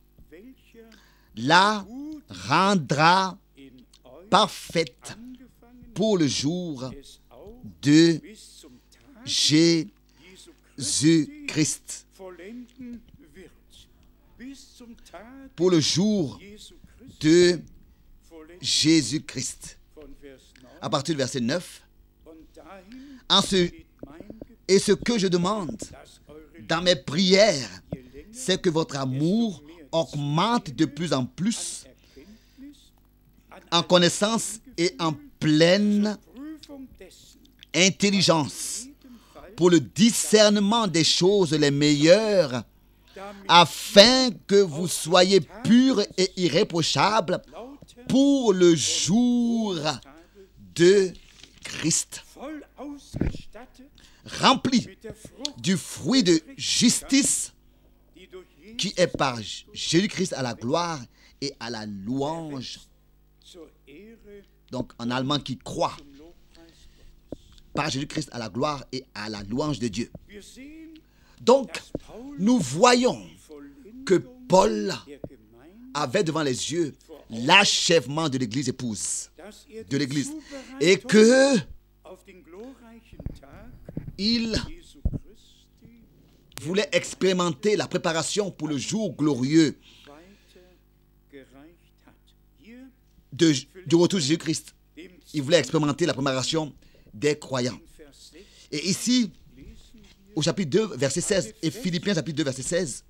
Speaker 1: la rendra parfaite pour le jour de Jésus-Christ. Pour le jour de Jésus-Christ. À partir du verset 9. Et ce que je demande dans mes prières, c'est que votre amour augmente de plus en plus en connaissance et en pleine intelligence pour le discernement des choses les meilleures, afin que vous soyez purs et irréprochables pour le jour de Christ, rempli du fruit de justice qui est par Jésus-Christ à la gloire et à la louange. Donc en allemand, qui croit par Jésus-Christ à la gloire et à la louange de Dieu. Donc, nous voyons que Paul avait devant les yeux l'achèvement de l'Église épouse, de l'Église, et que il voulait expérimenter la préparation pour le jour glorieux du retour de Jésus-Christ. Il voulait expérimenter la préparation des croyants. Et ici, au chapitre 2, verset 16, et Philippiens chapitre 2, verset 16,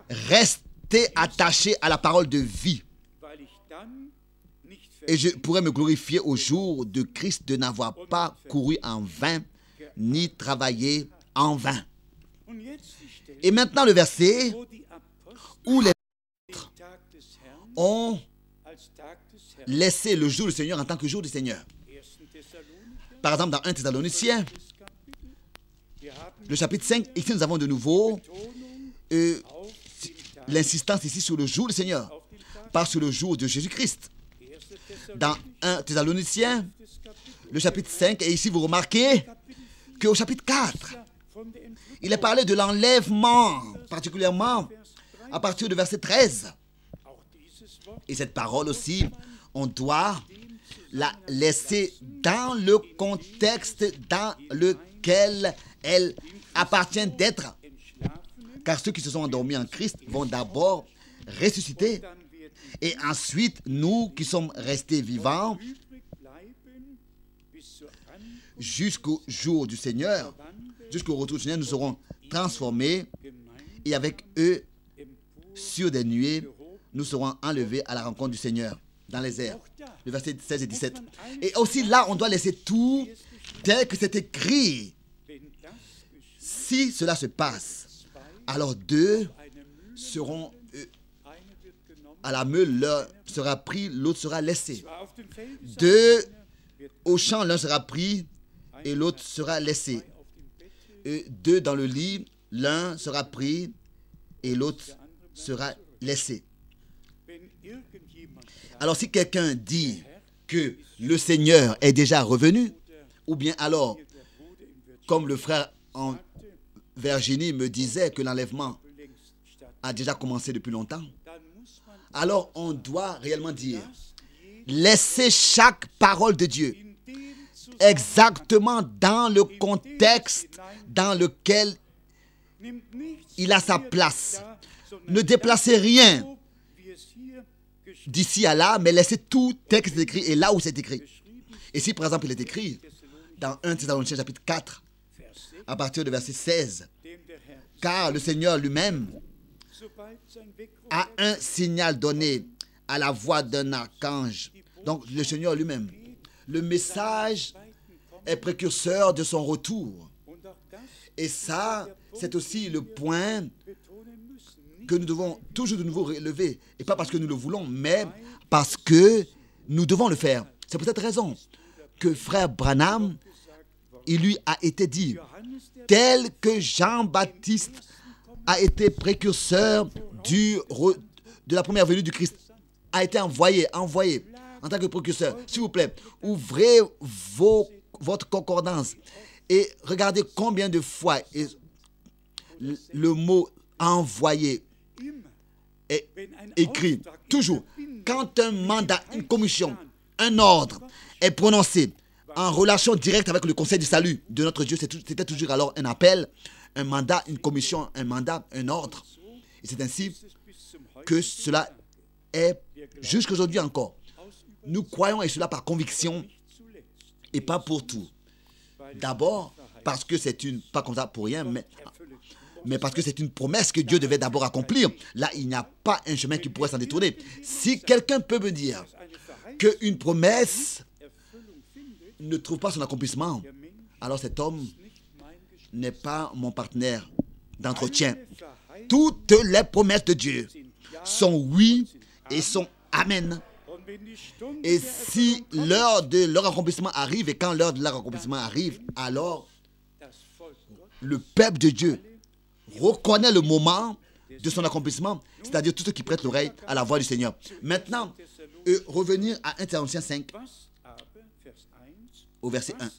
Speaker 1: restez attachés à la parole de vie. Et je pourrais me glorifier au jour de Christ de n'avoir pas couru en vain, ni travaillé en vain. Et maintenant le verset où les apôtres ont laissé le jour du Seigneur en tant que jour du Seigneur. Par exemple, dans 1 Thessaloniciens, le chapitre 5, ici nous avons de nouveau l'insistance ici sur le jour du Seigneur, pas sur le jour de Jésus-Christ. Dans 1 Thessaloniciens, le chapitre 5, et ici vous remarquez qu'au chapitre 4, il est parlé de l'enlèvement, particulièrement à partir du verset 13. Et cette parole aussi, on doit la laisser dans le contexte dans lequel elle appartient d'être. Car ceux qui se sont endormis en Christ vont d'abord ressusciter. Et ensuite, nous qui sommes restés vivants jusqu'au jour du Seigneur, jusqu'au retour du Seigneur, nous serons transformés et avec eux, sur des nuées, nous serons enlevés à la rencontre du Seigneur dans les airs. Le verset 16 et 17. Et aussi là, on doit laisser tout tel que c'est écrit. Si cela se passe, alors deux seront à la meule, l'un sera pris, l'autre sera laissé. Deux au champ, l'un sera pris et l'autre sera laissé. Deux dans le lit, l'un sera pris et l'autre sera laissé. Alors si quelqu'un dit que le Seigneur est déjà revenu, ou bien alors, comme le frère en Virginie me disait que l'enlèvement a déjà commencé depuis longtemps, alors on doit réellement dire, laissez chaque parole de Dieu exactement dans le contexte dans lequel il a sa place. Ne déplacez rien d'ici à là, mais laissez tout texte écrit et là où c'est écrit. Et si par exemple il est écrit dans 1 Thessaloniciens chapitre 4, à partir du verset 16, car le Seigneur lui-même a un signal donné à la voix d'un archange. Donc le Seigneur lui-même, le message est précurseur de son retour. Et ça, c'est aussi le point que nous devons toujours de nouveau relever. Et pas parce que nous le voulons, mais parce que nous devons le faire. C'est pour cette raison que frère Branham, il lui a été dit, tel que Jean-Baptiste a été précurseur de la première venue du Christ, a été envoyé en tant que précurseur. S'il vous plaît, ouvrez votre concordance et regardez combien de fois le mot envoyé est écrit. Toujours, quand un mandat, une commission, un ordre est prononcé en relation directe avec le conseil du salut de notre Dieu, c'était toujours alors un appel, un mandat, une commission, un mandat, un ordre. Et c'est ainsi que cela est jusqu'aujourd'hui encore. Nous croyons et cela par conviction et pas pour tout. D'abord, parce que c'est pas comme ça pour rien, mais parce que c'est une promesse que Dieu devait d'abord accomplir. Là, il n'y a pas un chemin qui pourrait s'en détourner. Si quelqu'un peut me dire qu'une promesse ne trouve pas son accomplissement, alors cet homme n'est pas mon partenaire d'entretien. Toutes les promesses de Dieu sont oui et sont amen. Et si l'heure de leur accomplissement arrive, et quand l'heure de leur accomplissement arrive, alors le peuple de Dieu reconnaît le moment de son accomplissement, c'est-à-dire tous ceux qui prêtent l'oreille à la voix du Seigneur. Maintenant, revenir à 1 Thessaloniciens 5, au verset 1.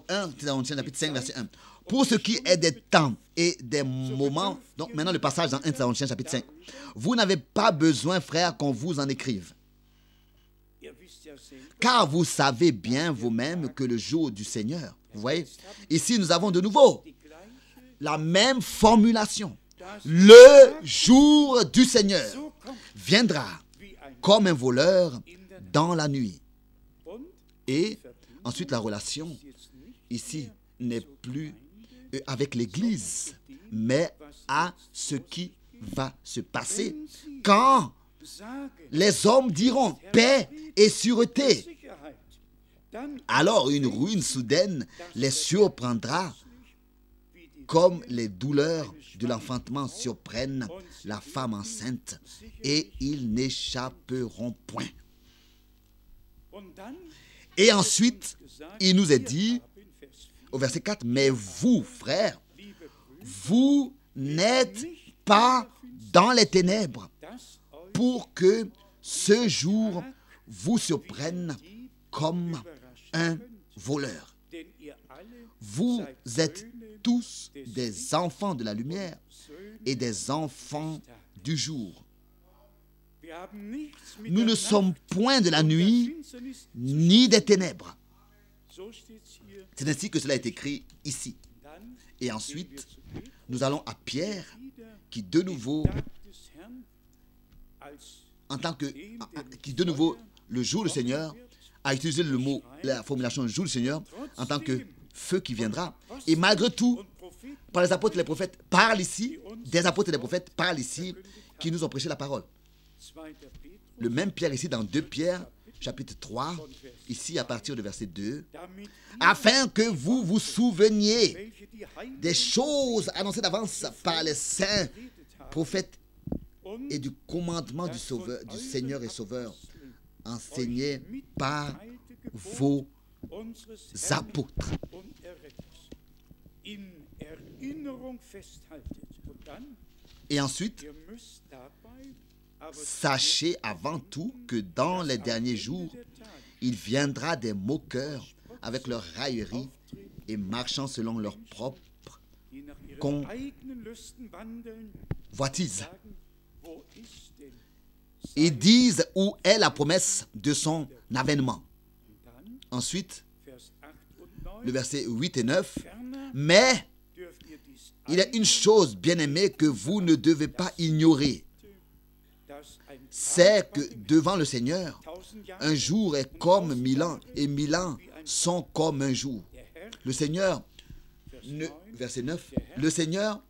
Speaker 1: 1 Thessaloniciens chapitre 5, verset 1. Pour ce qui est des temps et des moments, donc maintenant le passage dans 1 Thessaloniciens chapitre 5. Vous n'avez pas besoin, frères, qu'on vous en écrive. Car vous savez bien vous-même que le jour du Seigneur, vous voyez, ici nous avons de nouveau la même formulation. Le jour du Seigneur viendra comme un voleur dans la nuit. Et ensuite la relation ici n'est plus avec l'Église, mais à ce qui va se passer quand les hommes diront paix et sûreté. Alors une ruine soudaine les surprendra comme les douleurs de l'enfantement surprennent la femme enceinte et ils n'échapperont point. Et ensuite, il nous est dit au verset 4, mais vous, frères, vous n'êtes pas dans les ténèbres pour que ce jour vous surprenne comme un voleur. Vous êtes tous des enfants de la lumière et des enfants du jour. Nous ne sommes point de la nuit ni des ténèbres. C'est ainsi que cela est écrit ici. Et ensuite, nous allons à Pierre qui de nouveau, le jour du Seigneur, a utilisé le mot, la formulation jour du Seigneur en tant que feu qui viendra. Et malgré tout, par les apôtres et les prophètes, parlent ici, des apôtres et des prophètes parlent ici, qui nous ont prêché la parole. Le même Pierre ici dans 2 Pierre, chapitre 3, ici à partir du verset 2, afin que vous vous souveniez des choses annoncées d'avance par les saints prophètes et du commandement du Sauveur, du Seigneur et Sauveur, enseigné par vos apôtres. Et ensuite, sachez avant tout que dans les derniers jours, il viendra des moqueurs avec leur raillerie et marchant selon leur propre convoitise. Ils disent où est la promesse de son avènement. Ensuite, le verset 8 et 9. Mais il y a une chose, bien-aimée, que vous ne devez pas ignorer. C'est que devant le Seigneur, un jour est comme 1000 ans et 1000 ans sont comme un jour. Le Seigneur, verset 9, le Seigneur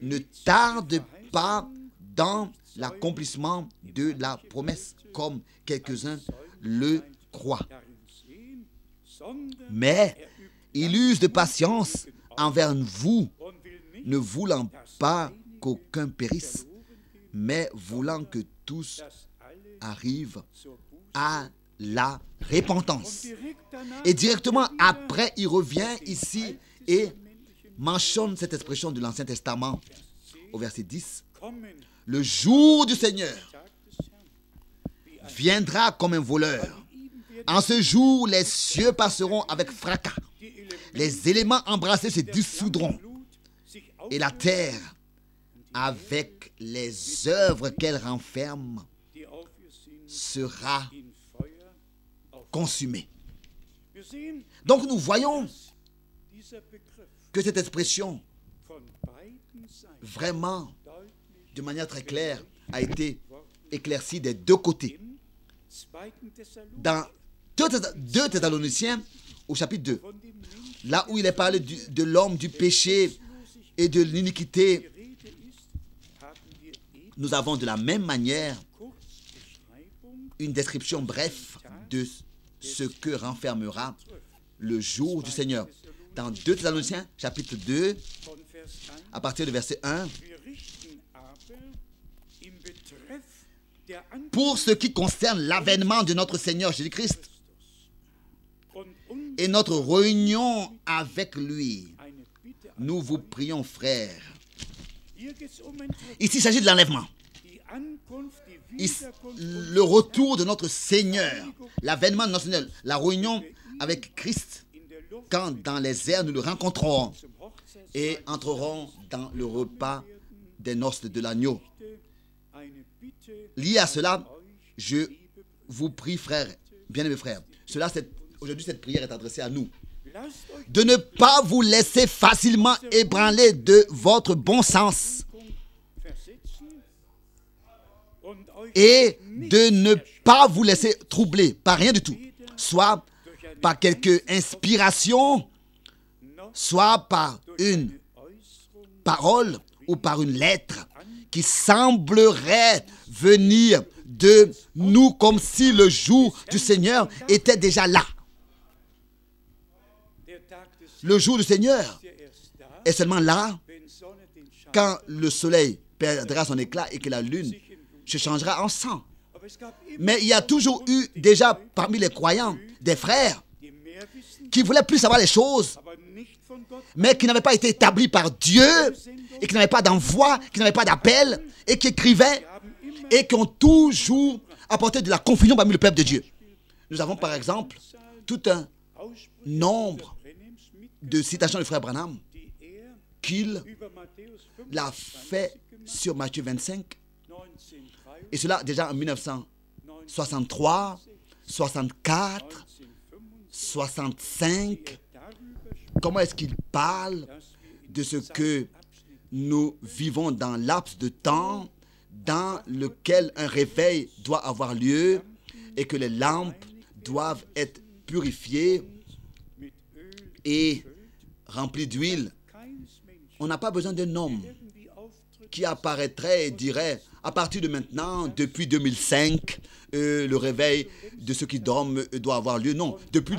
Speaker 1: ne tarde pas dans l'accomplissement de la promesse, comme quelques-uns le croient. Mais il use de patience envers vous, ne voulant pas qu'aucun périsse, mais voulant que tous arrivent à la repentance. Et directement après, il revient ici et mentionne cette expression de l'Ancien Testament au verset 10. Le jour du Seigneur viendra comme un voleur. En ce jour, les cieux passeront avec fracas. Les éléments embrassés se dissoudront. Et la terre, avec les œuvres qu'elle renferme, sera consumée. Donc nous voyons que cette expression, vraiment, de manière très claire, a été éclaircie des deux côtés. Dans 2 Thessaloniciens, au chapitre 2, là où il est parlé de l'homme, du péché et de l'iniquité, nous avons de la même manière une description brève de ce que renfermera le jour du Seigneur. Dans 2 Thessaloniciens, chapitre 2, à partir du verset 1, pour ce qui concerne l'avènement de notre Seigneur Jésus-Christ et notre réunion avec lui, nous vous prions, frères. Ici, il s'agit de l'enlèvement. Le retour de notre Seigneur, l'avènement de notre Seigneur, la réunion avec Christ, quand dans les airs nous le rencontrerons et entrerons dans le repas des noces de l'agneau. Lié à cela, je vous prie, frères, bien-aimés frères, aujourd'hui cette prière est adressée à nous, de ne pas vous laisser facilement ébranler de votre bon sens et de ne pas vous laisser troubler par rien du tout, soit par quelque inspiration, soit par une parole ou par une lettre qui semblerait venir de nous comme si le jour du Seigneur était déjà là. Le jour du Seigneur est seulement là quand le soleil perdra son éclat et que la lune se changera en sang. Mais il y a toujours eu déjà parmi les croyants des frères qui voulaient plus savoir les choses, mais qui n'avaient pas été établis par Dieu et qui n'avaient pas d'envoi, qui n'avaient pas d'appel et qui écrivaient et qui ont toujours apporté de la confusion parmi le peuple de Dieu. Nous avons par exemple tout un nombre de citations du frère Branham qu'il l'a fait sur Matthieu 25, et cela déjà en 1963, 64, 65. Comment est-ce qu'il parle de ce que nous vivons dans laps de temps dans lequel un réveil doit avoir lieu et que les lampes doivent être purifiées et remplies d'huile. On n'a pas besoin d'un homme qui apparaîtrait et dirait à partir de maintenant, depuis 2005, le réveil de ceux qui dorment doit avoir lieu. Non, depuis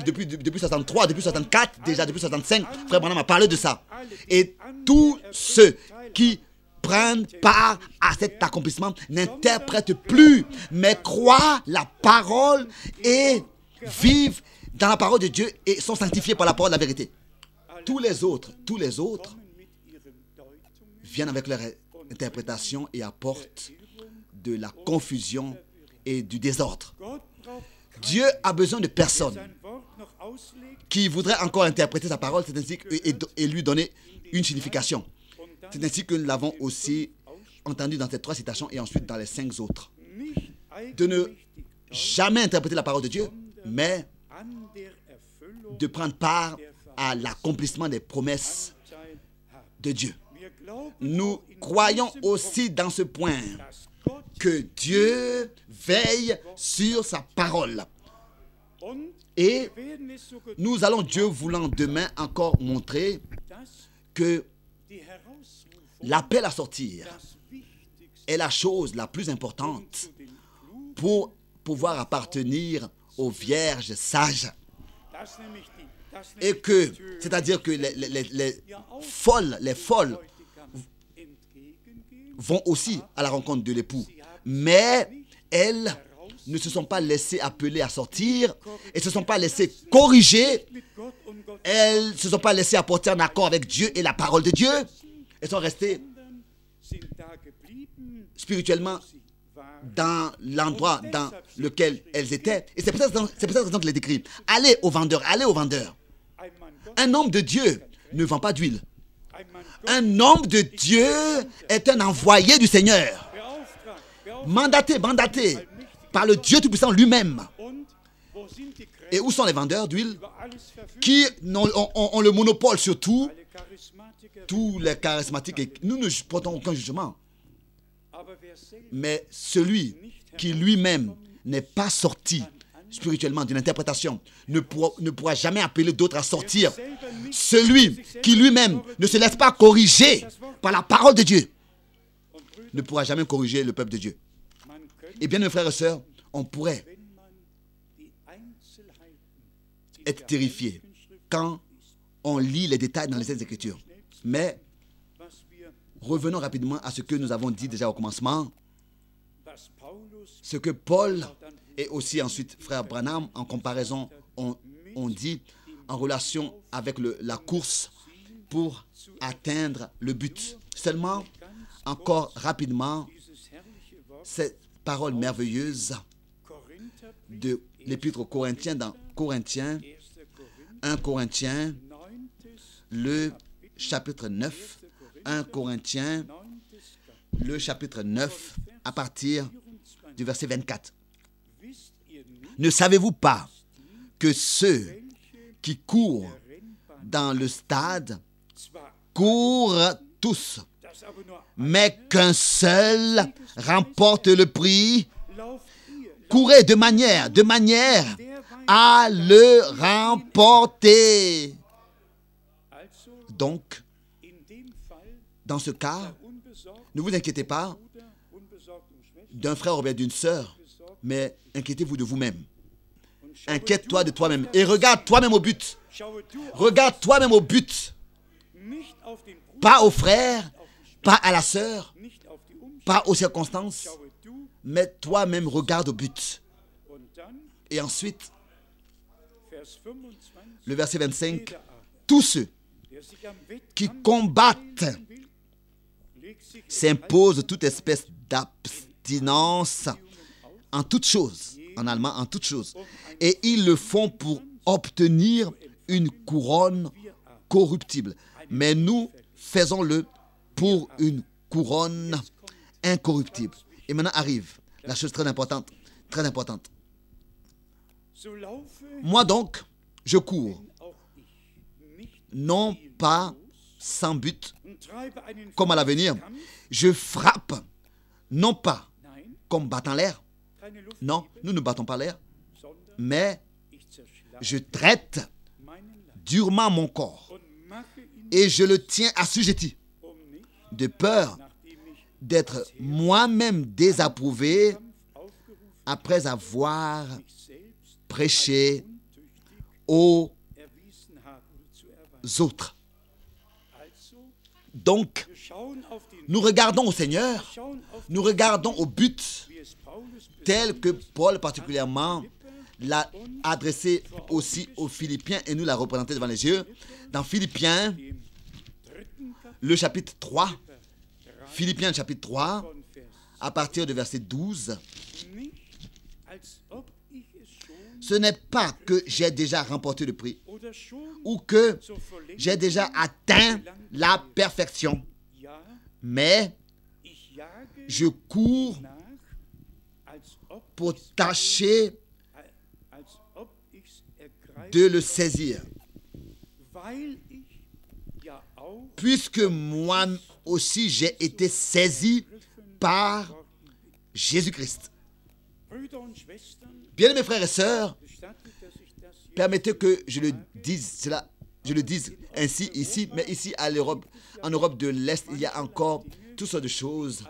Speaker 1: 63, depuis 64, déjà depuis 65, frère Branham a parlé de ça. Et tous ceux qui prennent part à cet accomplissement n'interprètent plus, mais croient la parole et vivent dans la parole de Dieu et sont sanctifiés par la parole de la vérité. Tous les autres viennent avec leur interprétation et apportent de la confusion et du désordre. Dieu a besoin de personnes qui voudraient encore interpréter sa parole, c'est ainsi et lui donner une signification. C'est ainsi que nous l'avons aussi entendu dans ces 3 citations et ensuite dans les 5 autres. De ne jamais interpréter la parole de Dieu, mais de prendre part à l'accomplissement des promesses de Dieu. Nous croyons aussi dans ce point que Dieu veille sur sa parole. Et nous allons, Dieu voulant, demain encore montrer que l'appel à sortir est la chose la plus importante pour pouvoir appartenir aux vierges sages. Et que, c'est-à-dire que les folles vont aussi à la rencontre de l'époux. Mais elles ne se sont pas laissées appeler à sortir et ne se sont pas laissées corriger. Elles ne se sont pas laissées apporter en accord avec Dieu et la parole de Dieu. Elles sont restées spirituellement dans l'endroit dans lequel elles étaient. Et c'est pour cette raison qu'il est écrit. Allez aux vendeurs, allez aux vendeurs. Un homme de Dieu ne vend pas d'huile. Un homme de Dieu est un envoyé du Seigneur. Mandaté par le Dieu Tout-Puissant lui-même. Et où sont les vendeurs d'huile qui ont le monopole sur tout? Tous les charismatiques. Et nous ne portons aucun jugement. Mais celui qui lui-même n'est pas sorti spirituellement d'une interprétation ne pourra jamais appeler d'autres à sortir. Celui qui lui-même ne se laisse pas corriger par la parole de Dieu ne pourra jamais corriger le peuple de Dieu. Et bien, mes frères et sœurs, on pourrait être terrifié quand on lit les détails dans les Saintes Écritures. Mais revenons rapidement à ce que nous avons dit déjà au commencement. Ce que Paul et aussi ensuite frère Branham en comparaison ont dit en relation avec la course pour atteindre le but. Seulement, encore rapidement, cette parole merveilleuse de l'épître aux Corinthiens dans Corinthiens, 1 Corinthiens, le chapitre 9, 1 Corinthiens, le chapitre 9, à partir du verset 24. Ne savez-vous pas que ceux qui courent dans le stade courent tous, mais qu'un seul remporte le prix? Courez de manière à le remporter. Donc, dans ce cas Ne vous inquiétez pas d'un frère ou bien d'une sœur, mais inquiétez-vous de vous-même. Inquiète-toi de toi-même et regarde toi-même au but. Regarde toi-même au but. Pas au frère, pas à la sœur, pas aux circonstances, mais toi-même regarde au but. Et ensuite, le verset 25, tous ceux qui combattent s'imposent toute espèce d'abstinence en toutes choses, en allemand, en toutes choses. Et ils le font pour obtenir une couronne corruptible. Mais nous faisons-le pour une couronne incorruptible. Et maintenant arrive la chose très importante, très importante. Moi donc, je cours, non pas sans but, comme à l'avenir. Je frappe, non pas comme battant l'air. Non, nous ne battons pas l'air, mais je traite durement mon corps et je le tiens assujetti, de peur d'être moi-même désapprouvé après avoir prêché aux autres. Donc, nous regardons au Seigneur, nous regardons au but, tel que Paul particulièrement l'a adressé aussi aux Philippiens et nous l'a représenté devant les yeux. Dans Philippiens, le chapitre 3, Philippiens chapitre 3, à partir du verset 12, ce n'est pas que j'ai déjà remporté le prix ou que j'ai déjà atteint la perfection, mais je cours pour tâcher de le saisir. Puisque moi aussi j'ai été saisi par Jésus-Christ. Bien mes frères et sœurs, permettez que je le dise cela, je le dise ainsi ici, mais ici en Europe de l'Est, il y a encore toutes sortes de choses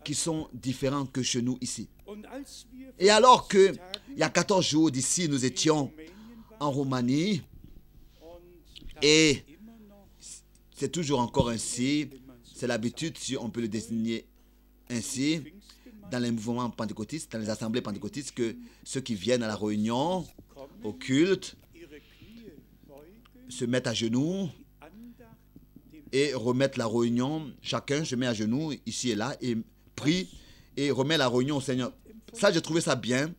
Speaker 1: qui sont différentes que chez nous ici. Et alors que il y a 14 jours d'ici, nous étions en Roumanie, et c'est toujours encore ainsi, c'est l'habitude, si on peut le désigner ainsi, dans les mouvements pentecôtistes, dans les assemblées pentecôtistes, que ceux qui viennent à la réunion, au culte, se mettent à genoux et remettent la réunion. Chacun se met à genoux ici et là et prie et remet la réunion au Seigneur. Ça, j'ai trouvé ça bien.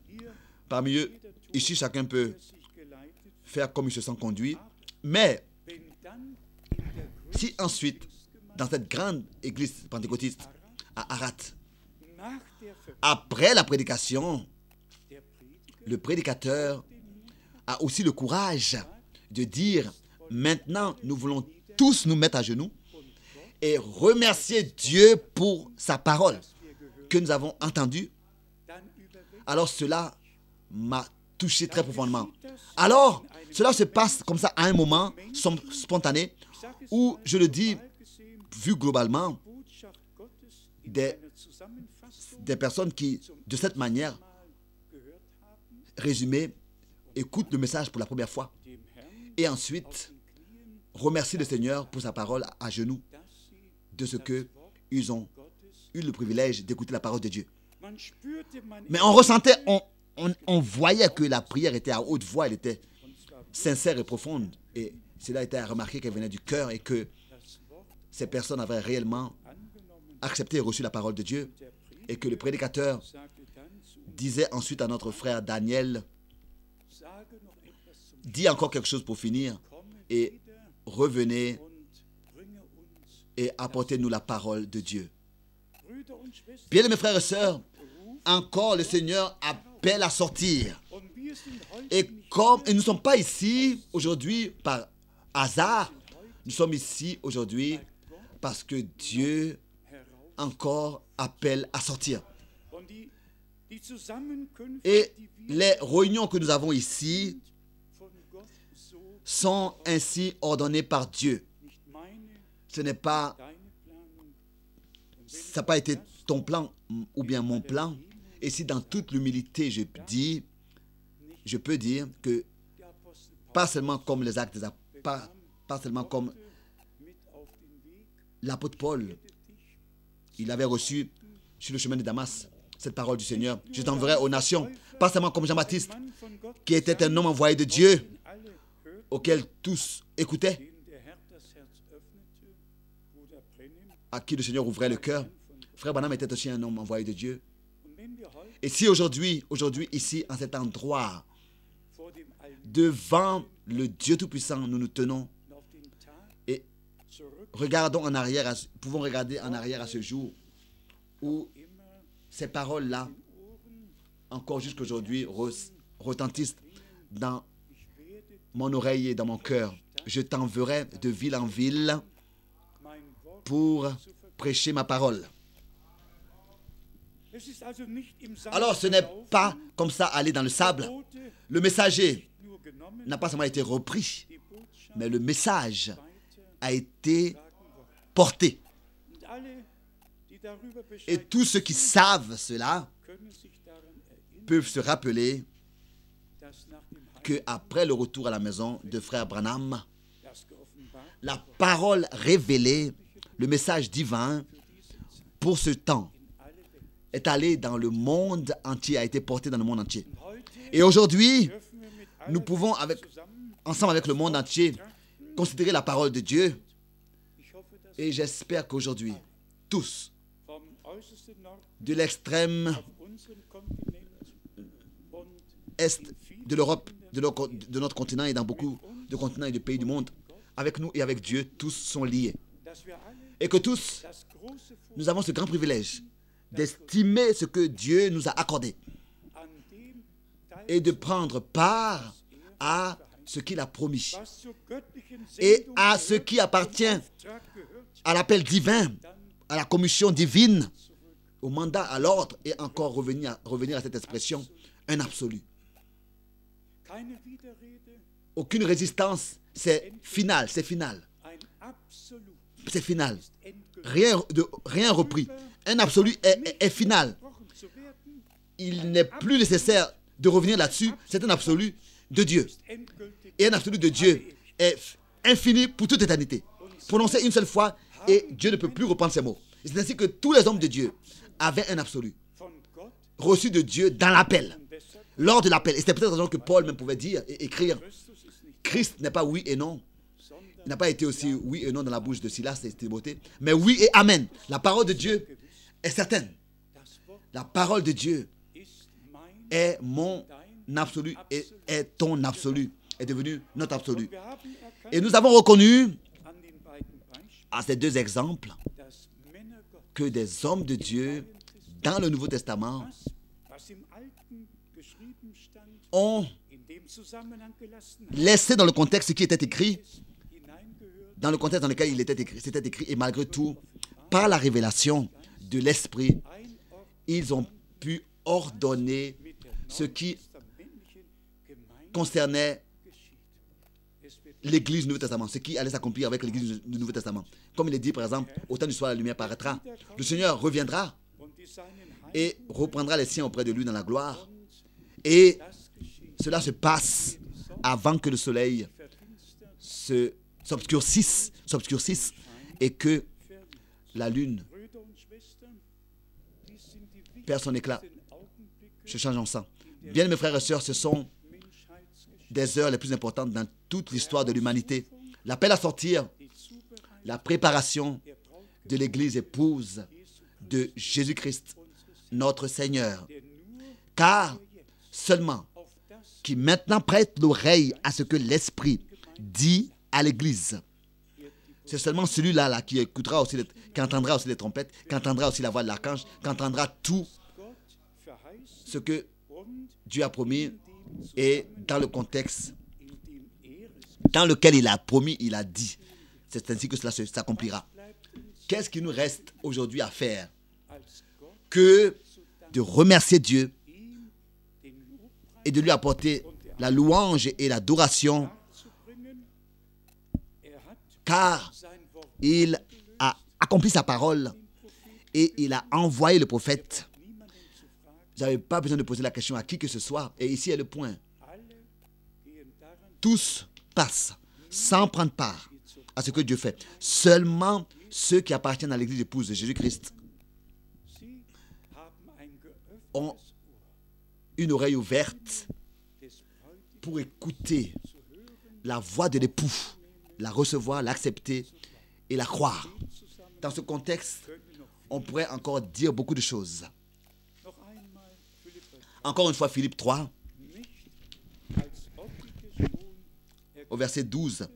Speaker 1: Parmi eux, ici, chacun peut faire comme il se sent conduit. Mais si ensuite, dans cette grande église pentecôtiste à Arad, après la prédication, le prédicateur a aussi le courage de dire, maintenant, nous voulons tous nous mettre à genoux et remercier Dieu pour sa parole que nous avons entendue. Alors cela m'a touché très profondément. Alors, cela se passe comme ça à un moment spontané où, je le dis, vu globalement, des personnes qui, de cette manière, résumé, écoutent le message pour la première fois et ensuite remercient le Seigneur pour sa parole à genoux de ce qu'ils ont eu le privilège d'écouter la parole de Dieu. Mais on ressentait, on voyait que la prière était à haute voix, elle était sincère et profonde. Et cela était à remarquer qu'elle venait du cœur et que ces personnes avaient réellement accepté et reçu la parole de Dieu. Et que le prédicateur disait ensuite à notre frère Daniel, dis encore quelque chose pour finir et revenez et apportez-nous la parole de Dieu. Bien, mes frères et sœurs, encore le Seigneur appelle à sortir. Et nous ne sommes pas ici aujourd'hui par hasard, nous sommes ici aujourd'hui parce que Dieu encore appelle à sortir. Et les réunions que nous avons ici sont ainsi ordonnées par Dieu. Ce n'est pas ça n'a pas été ton plan ou bien mon plan. Et si dans toute l'humilité, je peux dire que pas seulement comme les actes des apôtres, pas seulement comme l'apôtre Paul, il avait reçu sur le chemin de Damas cette parole du Seigneur. Je t'enverrai aux nations, pas seulement comme Jean-Baptiste, qui était un homme envoyé de Dieu, auquel tous écoutaient, à qui le Seigneur ouvrait le cœur. Frère Branham était aussi un homme envoyé de Dieu. Et si aujourd'hui, ici, en cet endroit, devant le Dieu Tout-Puissant, nous nous tenons et regardons en arrière, pouvons regarder en arrière à ce jour où ces paroles-là, encore jusqu'aujourd'hui, retentissent dans mon oreille et dans mon cœur. Je t'enverrai de ville en ville pour prêcher ma parole. Alors, ce n'est pas comme ça aller dans le sable. Le messager n'a pas seulement été repris, mais le message a été porté. Et tous ceux qui savent cela peuvent se rappeler qu'après le retour à la maison de frère Branham, la parole révélée, le message divin pour ce temps est allé dans le monde entier, a été porté dans le monde entier. Et aujourd'hui, nous pouvons, ensemble avec le monde entier, considérer la parole de Dieu. Et j'espère qu'aujourd'hui, tous, de l'extrême est de l'Europe, de notre continent et dans beaucoup de continents et de pays du monde, avec nous et avec Dieu, tous sont liés. Et que tous, nous avons ce grand privilège d'estimer ce que Dieu nous a accordé et de prendre part à ce qu'il a promis et à ce qui appartient à l'appel divin, à la commission divine, au mandat, à l'ordre, et encore revenir à cette expression, un absolu. Aucune résistance, c'est final, c'est final. C'est final. Rien repris. Un absolu est final. Il n'est plus nécessaire de revenir là-dessus. C'est un absolu de Dieu. Et un absolu de Dieu est infini pour toute éternité. Prononcé une seule fois et Dieu ne peut plus reprendre ses mots. C'est ainsi que tous les hommes de Dieu avaient un absolu reçu de Dieu dans l'appel. Lors de l'appel. Et c'est peut-être la raison que Paul même pouvait dire et écrire. Christ n'est pas oui et non. Il n'a pas été aussi oui et non dans la bouche de Silas et Timothée, mais oui et amen. La parole de Dieu est certaine. La parole de Dieu est mon absolu et est ton absolu, est devenu notre absolu. Et nous avons reconnu à ces deux exemples que des hommes de Dieu dans le Nouveau Testament ont laissé dans le contexte ce qui était écrit, dans le contexte dans lequel c'était écrit, et malgré tout, par la révélation de l'Esprit, ils ont pu ordonner ce qui concernait l'Église du Nouveau Testament, ce qui allait s'accomplir avec l'Église du Nouveau Testament. Comme il est dit, par exemple, au temps du soir, la lumière paraîtra. Le Seigneur reviendra et reprendra les siens auprès de lui dans la gloire. Et cela se passe avant que le soleil s'obscurcisse et que la lune perd son éclat, se change en sang. Bien, mes frères et sœurs, ce sont des heures les plus importantes dans toute l'histoire de l'humanité. L'appel à sortir, la préparation de l'Église épouse de Jésus-Christ, notre Seigneur. Car seulement qui maintenant prête l'oreille à ce que l'Esprit dit à l'Église, c'est seulement celui-là qui écoutera aussi, qui entendra aussi les trompettes, qui entendra aussi la voix de l'archange, qui entendra tout ce que Dieu a promis et dans le contexte dans lequel il a promis, il a dit. C'est ainsi que cela s'accomplira. Qu'est-ce qui nous reste aujourd'hui à faire que de remercier Dieu et de lui apporter la louange et l'adoration, car il a accompli sa parole et il a envoyé le prophète. Vous n'avez pas besoin de poser la question à qui que ce soit. Et ici est le point. Tous passent sans prendre part à ce que Dieu fait. Seulement ceux qui appartiennent à l'église épouse de Jésus-Christ ont une oreille ouverte pour écouter la voix de l'époux, la recevoir, l'accepter et la croire. Dans ce contexte, on pourrait encore dire beaucoup de choses. Encore une fois, Philippe 3, au verset 12.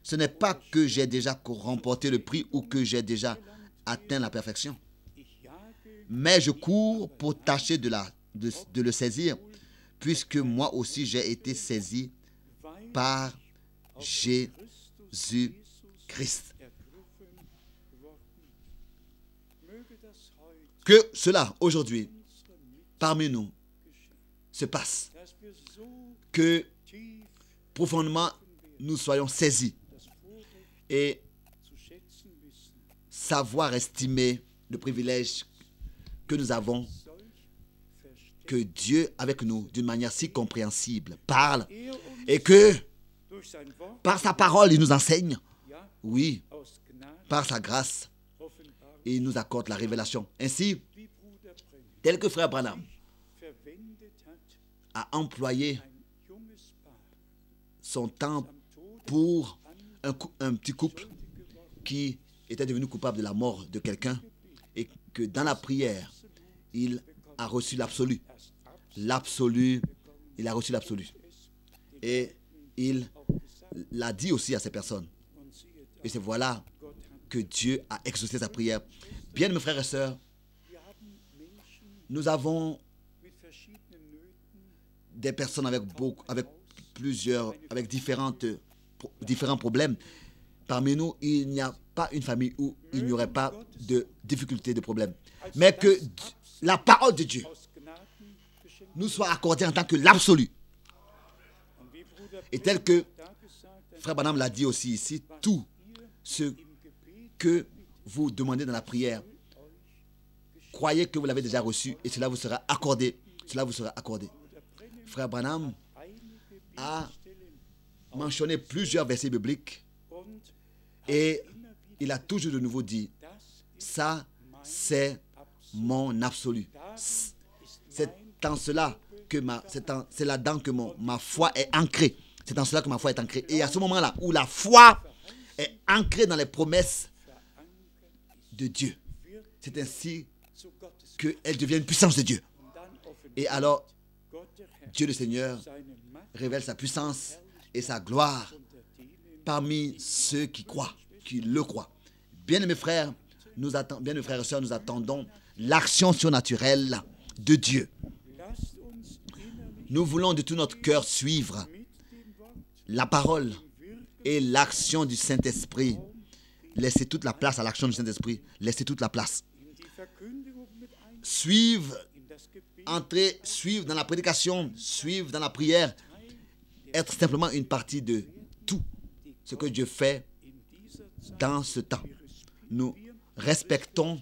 Speaker 1: Ce n'est pas que j'ai déjà remporté le prix ou que j'ai déjà atteint la perfection, mais je cours pour tâcher de le saisir, puisque moi aussi j'ai été saisi par Jésus-Christ. Que cela, aujourd'hui, parmi nous, se passe. Que profondément, nous soyons saisis et savoir estimer le privilège que nous avons, que Dieu, avec nous, d'une manière si compréhensible, parle et que par sa parole, il nous enseigne. Oui, par sa grâce, il nous accorde la révélation. Ainsi, tel que frère Branham a employé son temps pour un petit couple qui était devenu coupable de la mort de quelqu'un et que dans la prière, il a reçu l'absolu. L'absolu, il a reçu l'absolu. Et il l'a dit aussi à ces personnes. Et c'est voilà que Dieu a exaucé sa prière. Bien, mes frères et sœurs, nous avons des personnes avec différents problèmes. Parmi nous, il n'y a pas une famille où il n'y aurait pas de difficultés, de problèmes. Mais que la parole de Dieu nous soit accordée en tant que l'absolu. Et tel que frère Branham l'a dit aussi ici, tout ce que vous demandez dans la prière, croyez que vous l'avez déjà reçu et cela vous sera accordé. Cela vous sera accordé. Frère Branham a mentionné plusieurs versets bibliques et il a toujours de nouveau dit, ça c'est mon absolu. C'est en cela que c'est là-dedans que ma foi est ancrée. C'est en cela que ma foi est ancrée. Et à ce moment-là où la foi est ancrée dans les promesses de Dieu, c'est ainsi qu'elle devient une puissance de Dieu. Et alors, Dieu le Seigneur révèle sa puissance et sa gloire parmi ceux qui croient, qui le croient. Bien-aimés frères, bien-aimés frères et sœurs, nous attendons l'action surnaturelle de Dieu. Nous voulons de tout notre cœur suivre la parole et l'action du Saint-Esprit. Laissez toute la place à l'action du Saint-Esprit. Laissez toute la place. Suivre dans la prédication, suivre dans la prière, être simplement une partie de tout ce que Dieu fait dans ce temps. Nous respectons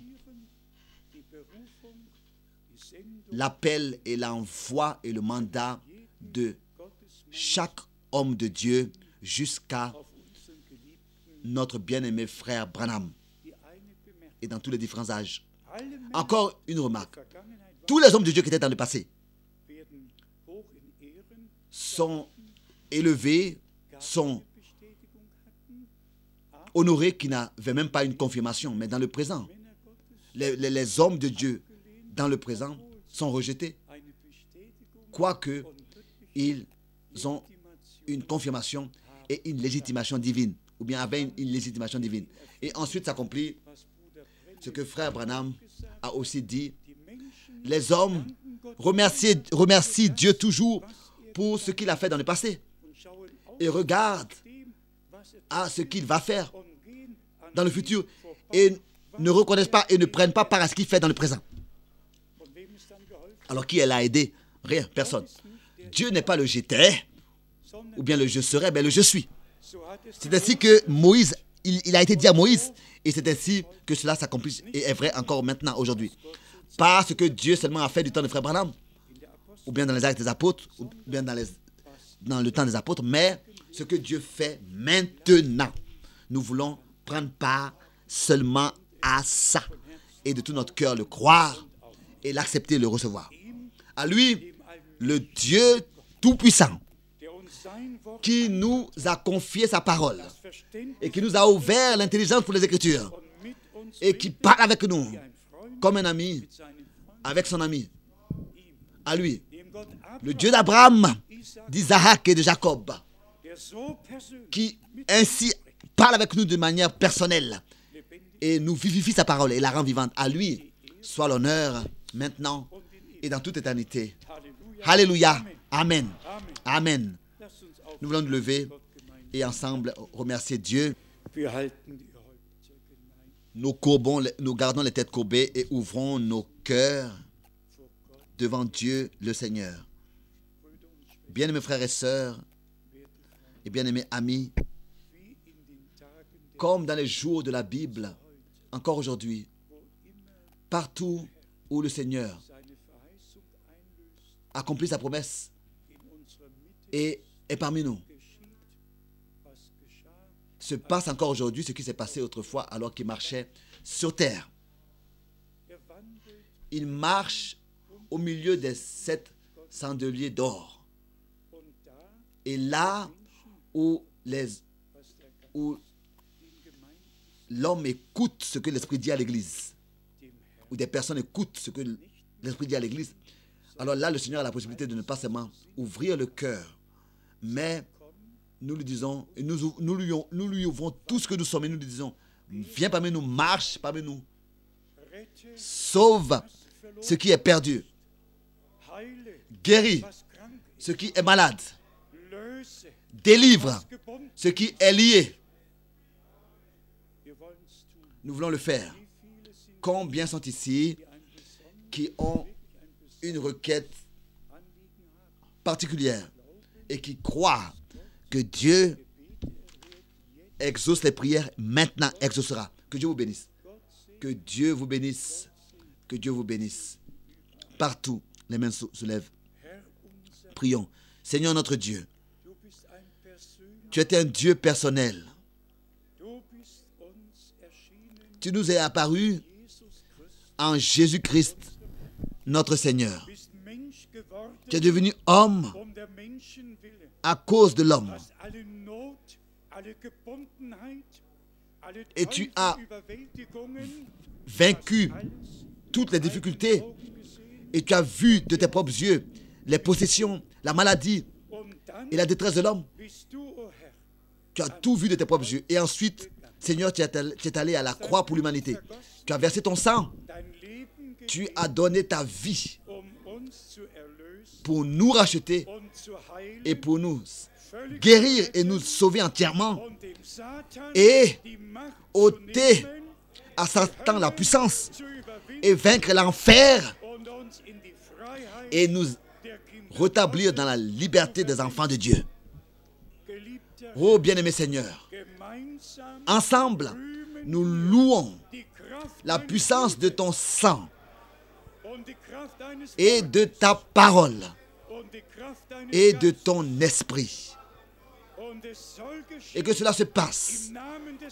Speaker 1: l'appel et l'envoi et le mandat de chaque homme de Dieu jusqu'à notre bien-aimé frère Branham et dans tous les différents âges. Encore une remarque. Tous les hommes de Dieu qui étaient dans le passé sont élevés, sont honorés qui n'avaient même pas une confirmation, mais dans le présent, les hommes de Dieu dans le présent sont rejetés, quoique ils ont une confirmation et une légitimation divine, ou bien avaient une légitimation divine. Et ensuite s'accomplit ce que frère Branham a aussi dit. Les hommes remercient Dieu toujours pour ce qu'il a fait dans le passé et regardent à ce qu'il va faire dans le futur et ne reconnaissent pas et ne prennent pas part à ce qu'il fait dans le présent. Alors qui l'a aidé? Rien, personne. Dieu n'est pas le j'étais ou bien le je serai, mais le je suis. C'est ainsi que Moïse il a été dit à Moïse. Et c'est ainsi que cela s'accomplit et est vrai encore maintenant, aujourd'hui. Pas ce que Dieu seulement a fait du temps de Frère Branham, ou bien dans les actes des apôtres, ou bien dans le temps des apôtres, mais ce que Dieu fait maintenant. Nous voulons prendre part seulement à ça. Et de tout notre cœur le croire et l'accepter, le recevoir. À lui, le Dieu Tout-Puissant, qui nous a confié sa parole et qui nous a ouvert l'intelligence pour les Écritures et qui parle avec nous comme un ami avec son ami. À lui, le Dieu d'Abraham, d'Isaac et de Jacob, qui ainsi parle avec nous de manière personnelle et nous vivifie sa parole et la rend vivante. À lui soit l'honneur maintenant et dans toute éternité. Alléluia. Amen. Amen. Nous voulons nous lever et ensemble remercier Dieu. Nous gardons les têtes courbées et ouvrons nos cœurs devant Dieu le Seigneur. Bien-aimés frères et sœurs et bien-aimés amis, comme dans les jours de la Bible, encore aujourd'hui, partout où le Seigneur accomplit sa promesse et est parmi nous, se passe encore aujourd'hui ce qui s'est passé autrefois alors qu'il marchait sur terre. Il marche au milieu des 7 chandeliers d'or. Et là où l'homme écoute ce que l'Esprit dit à l'Église, où des personnes écoutent ce que l'Esprit dit à l'Église, alors là, le Seigneur a la possibilité de ne pas seulement ouvrir le cœur, mais nous lui disons, nous lui ouvrons tout ce que nous sommes et nous lui disons, viens parmi nous, marche parmi nous, sauve ce qui est perdu, guéris ce qui est malade, délivre ce qui est lié. Nous voulons le faire. Combien sont ici qui ont une requête particulière et qui croient que Dieu exauce les prières, maintenant exaucera. Que Dieu vous bénisse. Que Dieu vous bénisse. Que Dieu vous bénisse. Partout, les mains se lèvent. Prions. Seigneur notre Dieu, tu es un Dieu personnel. Tu nous es apparu en Jésus-Christ, notre Seigneur. Tu es devenu homme à cause de l'homme. Et tu as vaincu toutes les difficultés. Et tu as vu de tes propres yeux les possessions, la maladie et la détresse de l'homme. Tu as tout vu de tes propres yeux. Et ensuite, Seigneur, tu es allé à la croix pour l'humanité. Tu as versé ton sang. Tu as donné ta vie pour nous racheter et pour nous guérir et nous sauver entièrement et ôter à Satan la puissance et vaincre l'enfer et nous rétablir dans la liberté des enfants de Dieu. Oh bien-aimé Seigneur, ensemble, nous louons la puissance de ton sang et de ta parole et de ton esprit. Et que cela se passe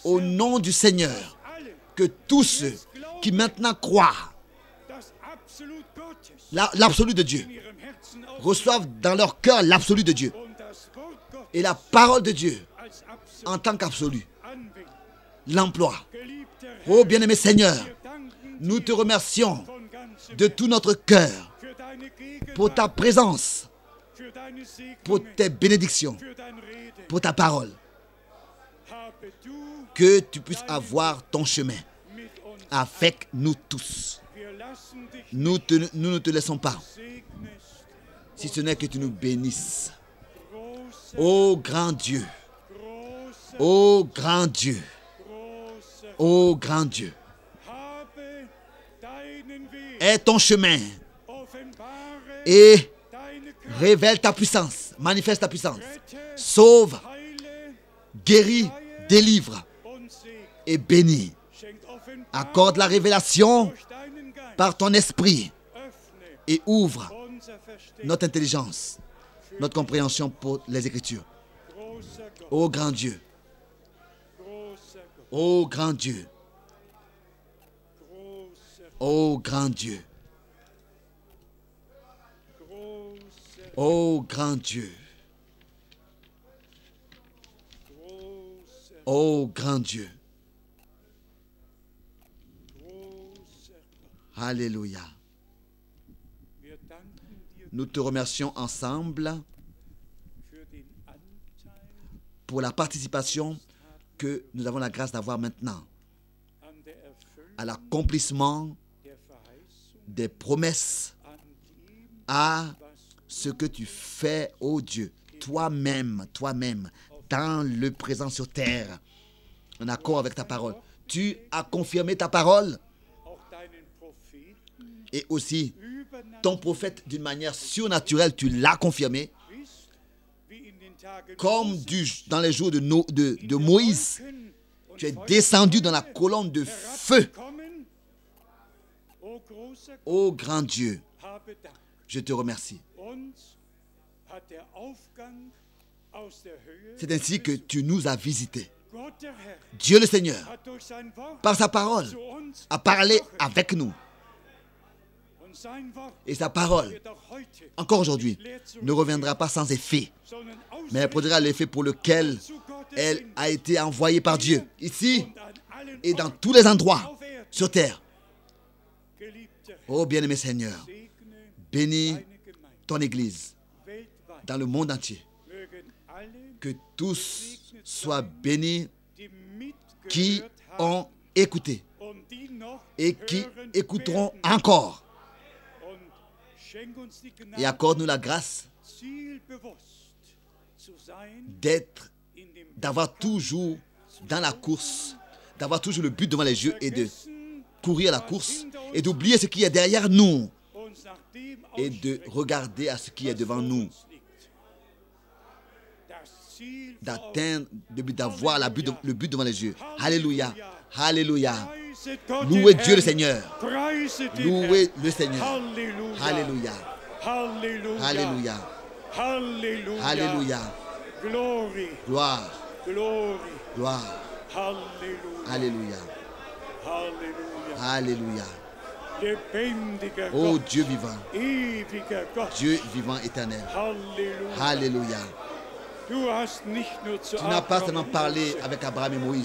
Speaker 1: au nom du Seigneur, que tous ceux qui maintenant croient l'absolu de Dieu reçoivent dans leur cœur l'absolu de Dieu et la parole de Dieu en tant qu'absolu l'emploi. Oh bien-aimé Seigneur, nous te remercions de tout notre cœur pour ta présence, pour tes bénédictions, pour ta parole. Que tu puisses avoir ton chemin avec nous tous. Nous ne te laissons pas, si ce n'est que tu nous bénisses. Ô grand Dieu, ô grand Dieu, ô grand Dieu, aie ton chemin et révèle ta puissance, manifeste ta puissance, sauve, guéris, délivre et bénis. Accorde la révélation par ton esprit et ouvre notre intelligence, notre compréhension pour les Écritures. Ô grand Dieu, ô grand Dieu, ô grand Dieu, ô grand Dieu, ô grand Dieu. Alléluia. Nous te remercions ensemble pour la participation que nous avons la grâce d'avoir maintenant à l'accomplissement des promesses, à ce que tu fais, ô Dieu, toi-même, dans le présent sur terre, en accord avec ta parole. Tu as confirmé ta parole et aussi ton prophète d'une manière surnaturelle, tu l'as confirmé. Comme dans les jours de Moïse, tu es descendu dans la colonne de feu. Ô grand Dieu, je te remercie. C'est ainsi que tu nous as visités. Dieu le Seigneur, par sa parole, a parlé avec nous. Et sa parole, encore aujourd'hui, ne reviendra pas sans effet, mais elle produira l'effet pour lequel elle a été envoyée par Dieu, ici et dans tous les endroits sur terre. Ô bien-aimé Seigneur, bénis ton Église dans le monde entier. Que tous soient bénis qui ont écouté et qui écouteront encore. Et accorde-nous la grâce d'avoir toujours dans la course, d'avoir toujours le but devant les yeux et de courir la course et d'oublier ce qui est derrière nous et de regarder à ce qui est devant nous. D'atteindre, d'avoir le but devant les yeux. Alléluia, alléluia. Louez Dieu le Seigneur. Louez le Seigneur. Alléluia. Alléluia. Alléluia. Gloire. Gloire. Alléluia. Alléluia. Ô Dieu vivant. Dieu vivant éternel. Alléluia. Tu n'as pas seulement parlé avec Abraham et Moïse.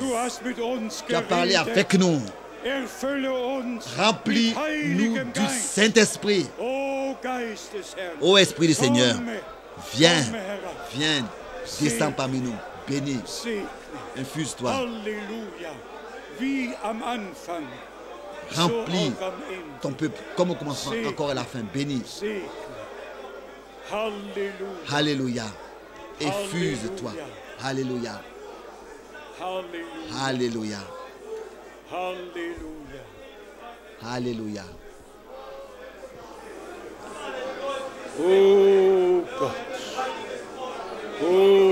Speaker 1: Tu as parlé avec nous. Remplis-nous du Saint-Esprit. Ô Esprit du Seigneur, viens, descends parmi nous. Bénis, infuse-toi. Remplis ton peuple comme au commencement, encore à la fin. Bénis. Alléluia. Effuse-toi. Alléluia. Alléluia. Alléluia.
Speaker 2: Oh Gott. Oh